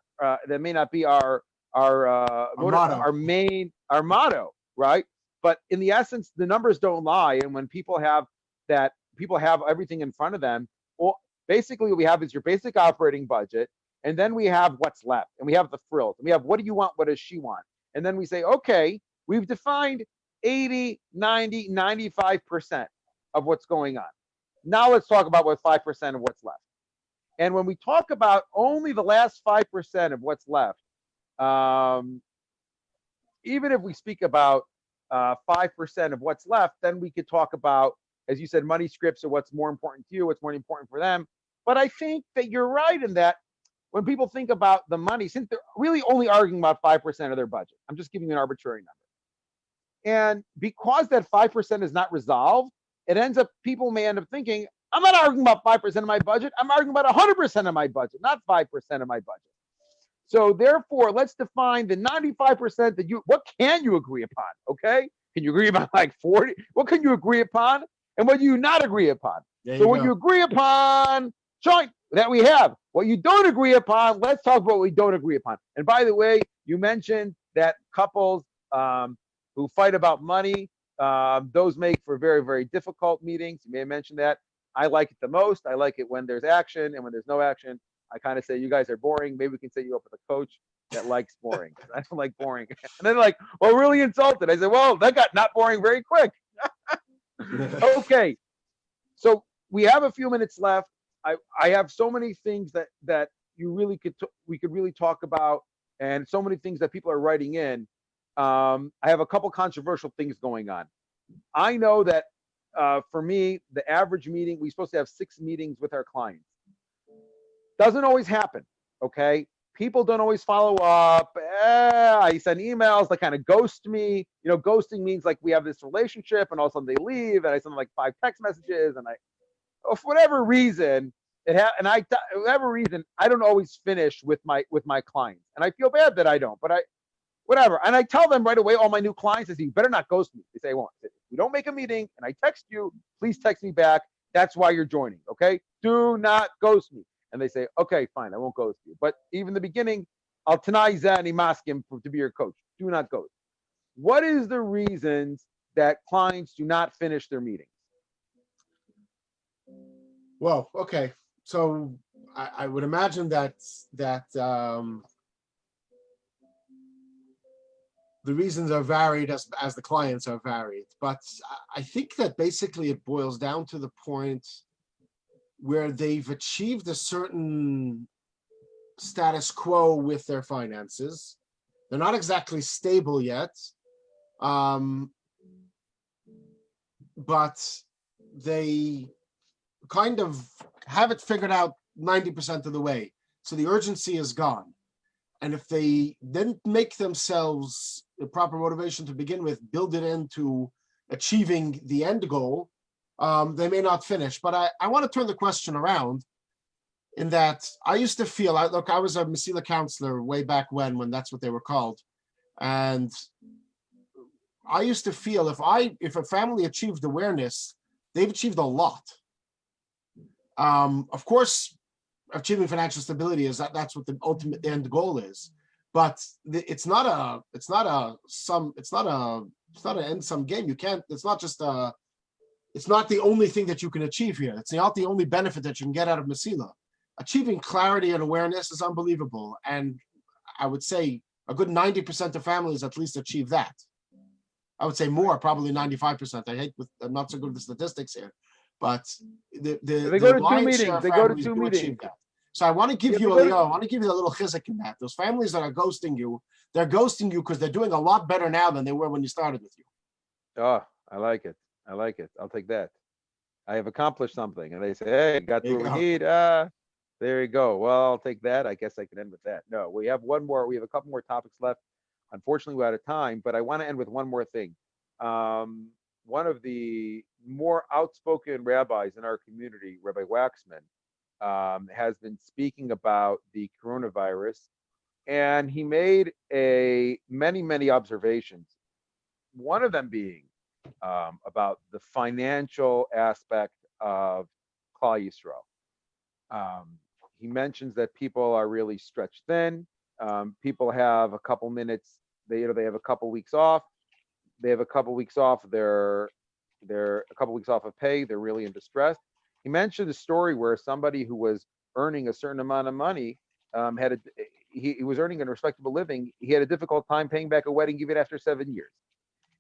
motto, right? But in the essence, the numbers don't lie. And when people have everything in front of them, well, basically what we have is your basic operating budget, and then we have what's left, and we have the frills, and we have what do you want, what does she want? And then we say, okay, we've defined 80, 90, 95% of what's going on. Now let's talk about what 5% of what's left. And when we talk about only the last 5% of what's left, even if we speak about 5% of what's left, then we could talk about, as you said, money scripts or what's more important to you, what's more important for them. But I think that you're right in that when people think about the money, since they're really only arguing about 5% of their budget, I'm just giving you an arbitrary number. And because that 5% is not resolved, it ends up, people may end up thinking, I'm not arguing about 5% of my budget. I'm arguing about 100% of my budget, not 5% of my budget. So therefore, let's define the 95% that what can you agree upon? Okay. Can you agree upon like 40? What can you agree upon? And what do you not agree upon? So what you agree upon, joint that we have. What you don't agree upon, let's talk about what we don't agree upon. And by the way, you mentioned that couples who fight about money, those make for very, very difficult meetings. You may have mentioned that. I like it the most. I like it when there's action, and when there's no action, I kind of say, you guys are boring. Maybe we can set you up with a coach that likes boring. I don't like boring. And then like, well, really insulted. I said, well, that got not boring very quick. Okay. So we have a few minutes left. I have so many things that we could really talk about, and so many things that people are writing in. I have a couple controversial things going on. I know that for me, the average meeting, we're supposed to have 6 meetings with our clients. Doesn't always happen, okay? People don't always follow up. I send emails, they kind of ghost me. You know, ghosting means like we have this relationship and all of a sudden they leave, and I send them like 5 text messages, and for whatever reason, whatever reason, I don't always finish with my clients. And I feel bad that I don't, but whatever. And I tell them right away, all my new clients, I say, you better not ghost me. They say, I won't. If we don't make a meeting and I text you, please text me back. That's why you're joining, okay? Do not ghost me. And they say, okay, fine, I won't ghost you. But even the beginning, I'll tanai zani maskim to be your coach. Do not ghost. What is the reasons that clients do not finish their meetings? Well, okay. So I would imagine that the reasons are varied as the clients are varied. But I think that basically it boils down to the point where they've achieved a certain status quo with their finances. They're not exactly stable yet, but they kind of have it figured out 90% of the way. So the urgency is gone. And if they didn't make themselves the proper motivation to begin with, build it into achieving the end goal, they may not finish. But I want to turn the question around, in that I used to feel, look, I was a Mesila counselor way back when that's what they were called. And I used to feel if a family achieved awareness, they've achieved a lot. Of course, achieving financial stability that's what the ultimate end goal is. But it's not an end sum game. You can't. It's not just it's not the only thing that you can achieve here. It's not the only benefit that you can get out of Mesila. Achieving clarity and awareness is unbelievable, and I would say a good 90% of families at least achieve that. I would say more, probably 95%. I'm not so good with the statistics here, but they go to 2 meetings. They go to 2 meetings. So I want to give you I want to give you a little chizuk in that. Those families that are ghosting you, they're ghosting you because they're doing a lot better now than they were when you started with you. Oh, I like it. I like it. I'll take that. I have accomplished something. And they say, hey, got what we need. There you go. Well, I'll take that. I guess I can end with that. No, we have one more. We have a couple more topics left. Unfortunately, we're out of time, but I want to end with one more thing. One of the more outspoken rabbis in our community, Rabbi Waxman, has been speaking about the coronavirus, and he made many observations. One of them being about the financial aspect of Klal Yisrael. He mentions that people are really stretched thin. People have a couple minutes. They have a couple weeks off. They have a couple weeks off. They're a couple weeks off of pay. They're really in distress. He mentioned a story where somebody who was earning a certain amount of money he was earning a respectable living. He had a difficult time paying back a wedding even after 7 years.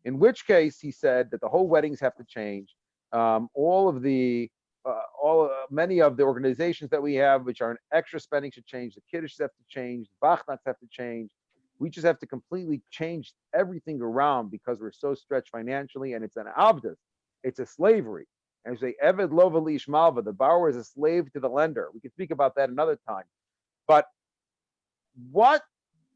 In which case, he said that the whole weddings have to change. Many of the organizations that we have, which are an extra spending, should change. The kiddush have to change. The bachnats have to change. We just have to completely change everything around because we're so stretched financially, and it's an abdus. It's a slavery. And we say, Eved Lova Lish Malva, the borrower is a slave to the lender. We can speak about that another time. But what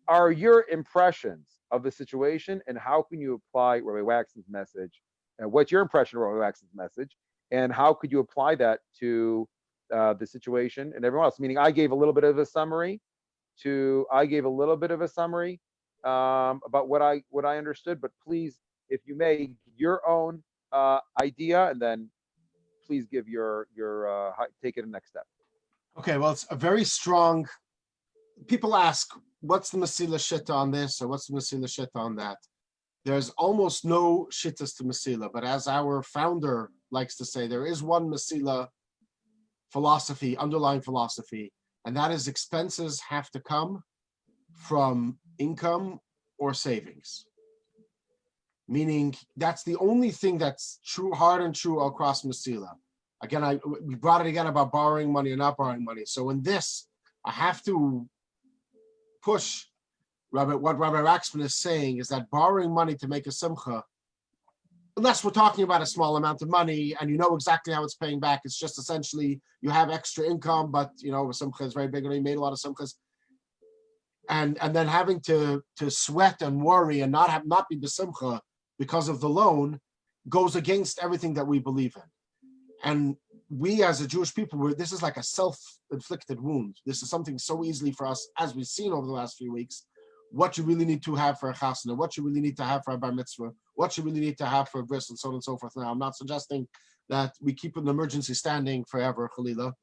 are your impressions of the situation, and how can you apply Rabbi Waxman's message? And what's your impression of Rabbi Waxman's message? And how could you apply that to the situation and everyone else? Meaning, I gave a little bit of a summary about what I understood. But please, if you may, your own idea, and then please give your take it a next step. Okay, well, it's a very strong. People ask, what's the Mesila shit on this, or what's the Mesila shit on that? There's almost no shittas to Mesila, but as our founder likes to say, there is one Mesila philosophy, underlying philosophy, and that is expenses have to come from income or savings. Meaning that's the only thing that's true, hard and true across Mesila. Again, we brought it again about borrowing money or not borrowing money. So in this, I have to push what Rabbi Waxman is saying is that borrowing money to make a simcha, unless we're talking about a small amount of money and you know exactly how it's paying back, it's just essentially you have extra income, but you know, simcha is very big and you made a lot of simchas. And then having to sweat and worry and not be besimcha because of the loan goes against everything that we believe in. And we as a Jewish people, this is like a self-inflicted wound. This is something so easily for us, as we've seen over the last few weeks, what you really need to have for a chasna, what you really need to have for a bar mitzvah, what you really need to have for a bris, and so on and so forth. Now, I'm not suggesting that we keep an emergency standing forever, Khalila,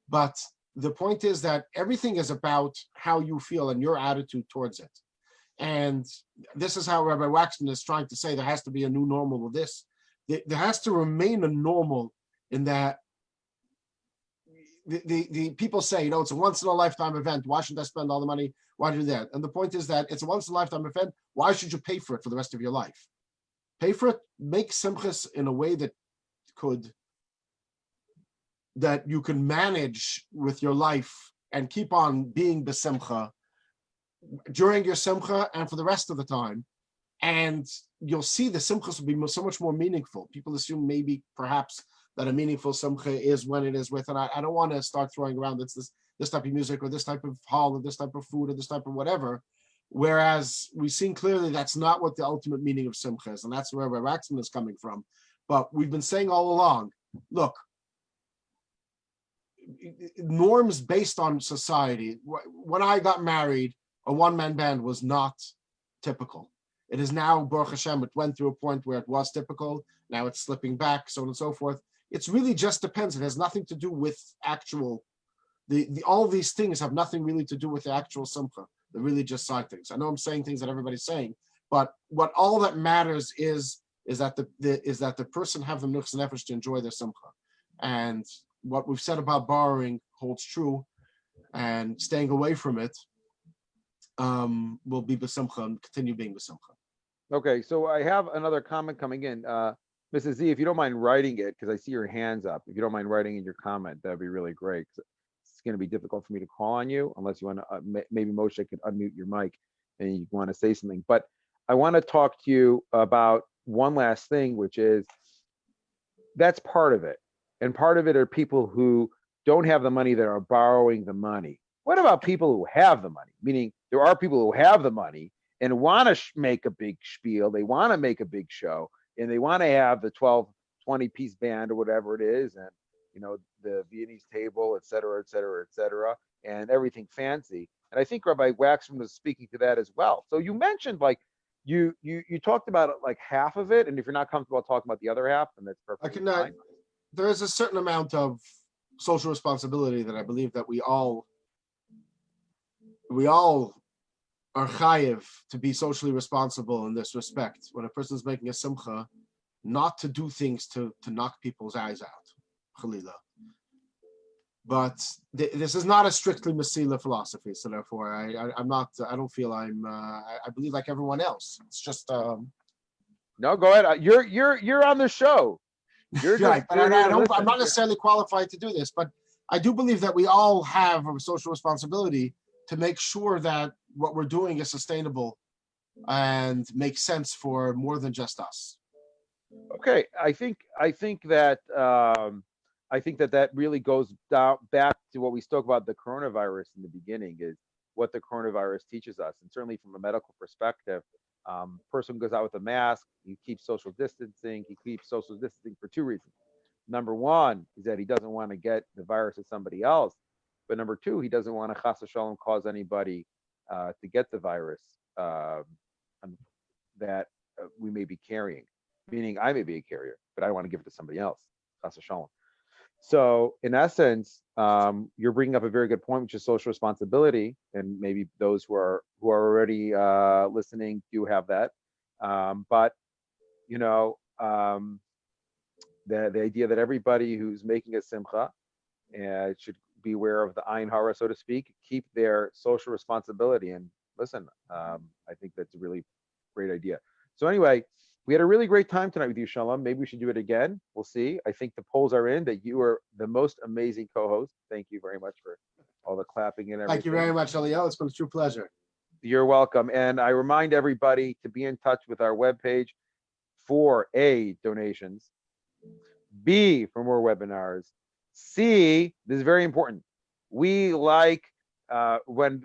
but the point is that everything is about how you feel and your attitude towards it. And this is how Rabbi Waxman is trying to say there has to be a new normal with this. There has to remain a normal in that the people say, you know, it's a once in a lifetime event. Why should I spend all the money? Why do that? And the point is that it's a once in a lifetime event. Why should you pay for it for the rest of your life? Pay for it, make simchas in a way that you can manage with your life and keep on being besimcha during your simcha and for the rest of the time. And you'll see the simchas will be so much more meaningful. People assume maybe perhaps that a meaningful simcha is when it is with, and I don't want to start throwing around this type of music or this type of hall or this type of food or this type of whatever, whereas we've seen clearly that's not what the ultimate meaning of simcha is, and that's where Raxman is coming from. But we've been saying all along, look, norms based on society. When I got married, a one-man band was not typical. It is now, Baruch Hashem, it went through a point where it was typical. Now it's slipping back, so on and so forth. It's really just depends. It has nothing to do with actual, all these things have nothing really to do with the actual simcha, the religious side things. I know I'm saying things that everybody's saying, but what all that matters is that the person have the nuchs and nefesh to enjoy their simcha. And what we've said about borrowing holds true, and staying away from it will be besimcha and continue being besimcha. Okay, so I have another comment coming in. Mrs. Z, if you don't mind writing it, because I see your hands up, if you don't mind writing in your comment, that'd be really great. It's going to be difficult for me to call on you unless you want to, maybe Moshe could unmute your mic and you want to say something. But I want to talk to you about one last thing, which is that's part of it. And part of it are people who don't have the money that are borrowing the money. What about people who have the money? Meaning there are people who have the money and want to make a big spiel. They want to make a big show and they want to have the 12, 20 piece band or whatever it is. And, you know, the Viennese table, et cetera, et cetera, et cetera, and everything fancy. And I think Rabbi Waxman was speaking to that as well. So you mentioned like, you talked about like half of it. And if you're not comfortable talking about the other half, then that's perfectly fine. There is a certain amount of social responsibility that I believe that we all are chayiv to be socially responsible in this respect. When a person is making a simcha, not to do things to knock people's eyes out, chalila. But this is not a strictly Mesila philosophy, so therefore I'm not. I don't feel I'm. I believe like everyone else. It's just. No, go ahead. You're on the show. You're just, right, but I'm not necessarily qualified to do this, but I do believe that we all have a social responsibility to make sure that what we're doing is sustainable and makes sense for more than just us. Okay, I think that that really goes down back to what we spoke about the coronavirus in the beginning, is what the coronavirus teaches us, and certainly from a medical perspective, Person goes out with a mask, he keeps social distancing. He keeps social distancing for two reasons. Number one is that he doesn't want to get the virus to somebody else. But number two, he doesn't want to chas v'shalom cause anybody to get the virus that we may be carrying. Meaning, I may be a carrier, but I don't want to give it to somebody else. Chas v'shalom. So, in essence, you're bringing up a very good point, which is social responsibility, and maybe those who are already listening do have that. But you know, the idea that everybody who's making a simcha should be aware of the ayin hara, so to speak, keep their social responsibility. And listen, I think that's a really great idea. So anyway, we had a really great time tonight with you, Shalom. Maybe we should do it again. We'll see. I think the polls are in that you are the most amazing co-host. Thank you very much for all the clapping and everything. Thank you very much, Eliel. It's been a true pleasure. You're welcome. And I remind everybody to be in touch with our webpage for A, donations, B, for more webinars, C, this is very important. We like when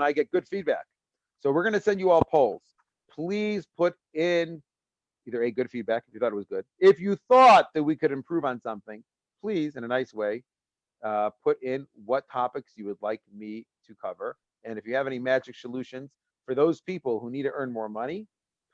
I get good feedback. So we're going to send you all polls. Please put in either a good feedback if you thought it was good. If you thought that we could improve on something, please, in a nice way, put in what topics you would like me to cover. And if you have any magic solutions for those people who need to earn more money,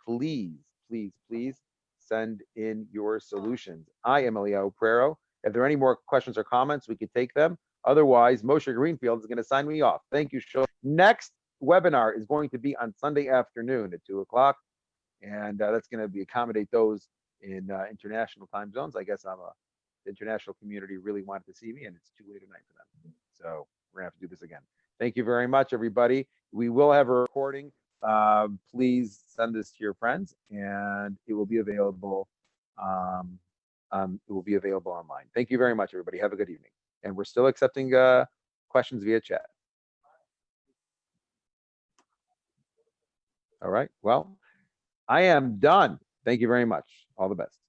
please, please, please send in your solutions. I am Eliyahu Prero. If there are any more questions or comments, we could take them. Otherwise, Moshe Greenfield is going to sign me off. Thank you, Shul. Next webinar is going to be on Sunday afternoon at 2 o'clock. And that's going to be accommodate those in international time zones. I guess the international community really wanted to see me, and it's too late at night for them. So we're going to have to do this again. Thank you very much, everybody. We will have a recording. Please send this to your friends, and it will be available. It will be available online. Thank you very much, everybody. Have a good evening. And we're still accepting questions via chat. All right. Well, I am done. Thank you very much. All the best.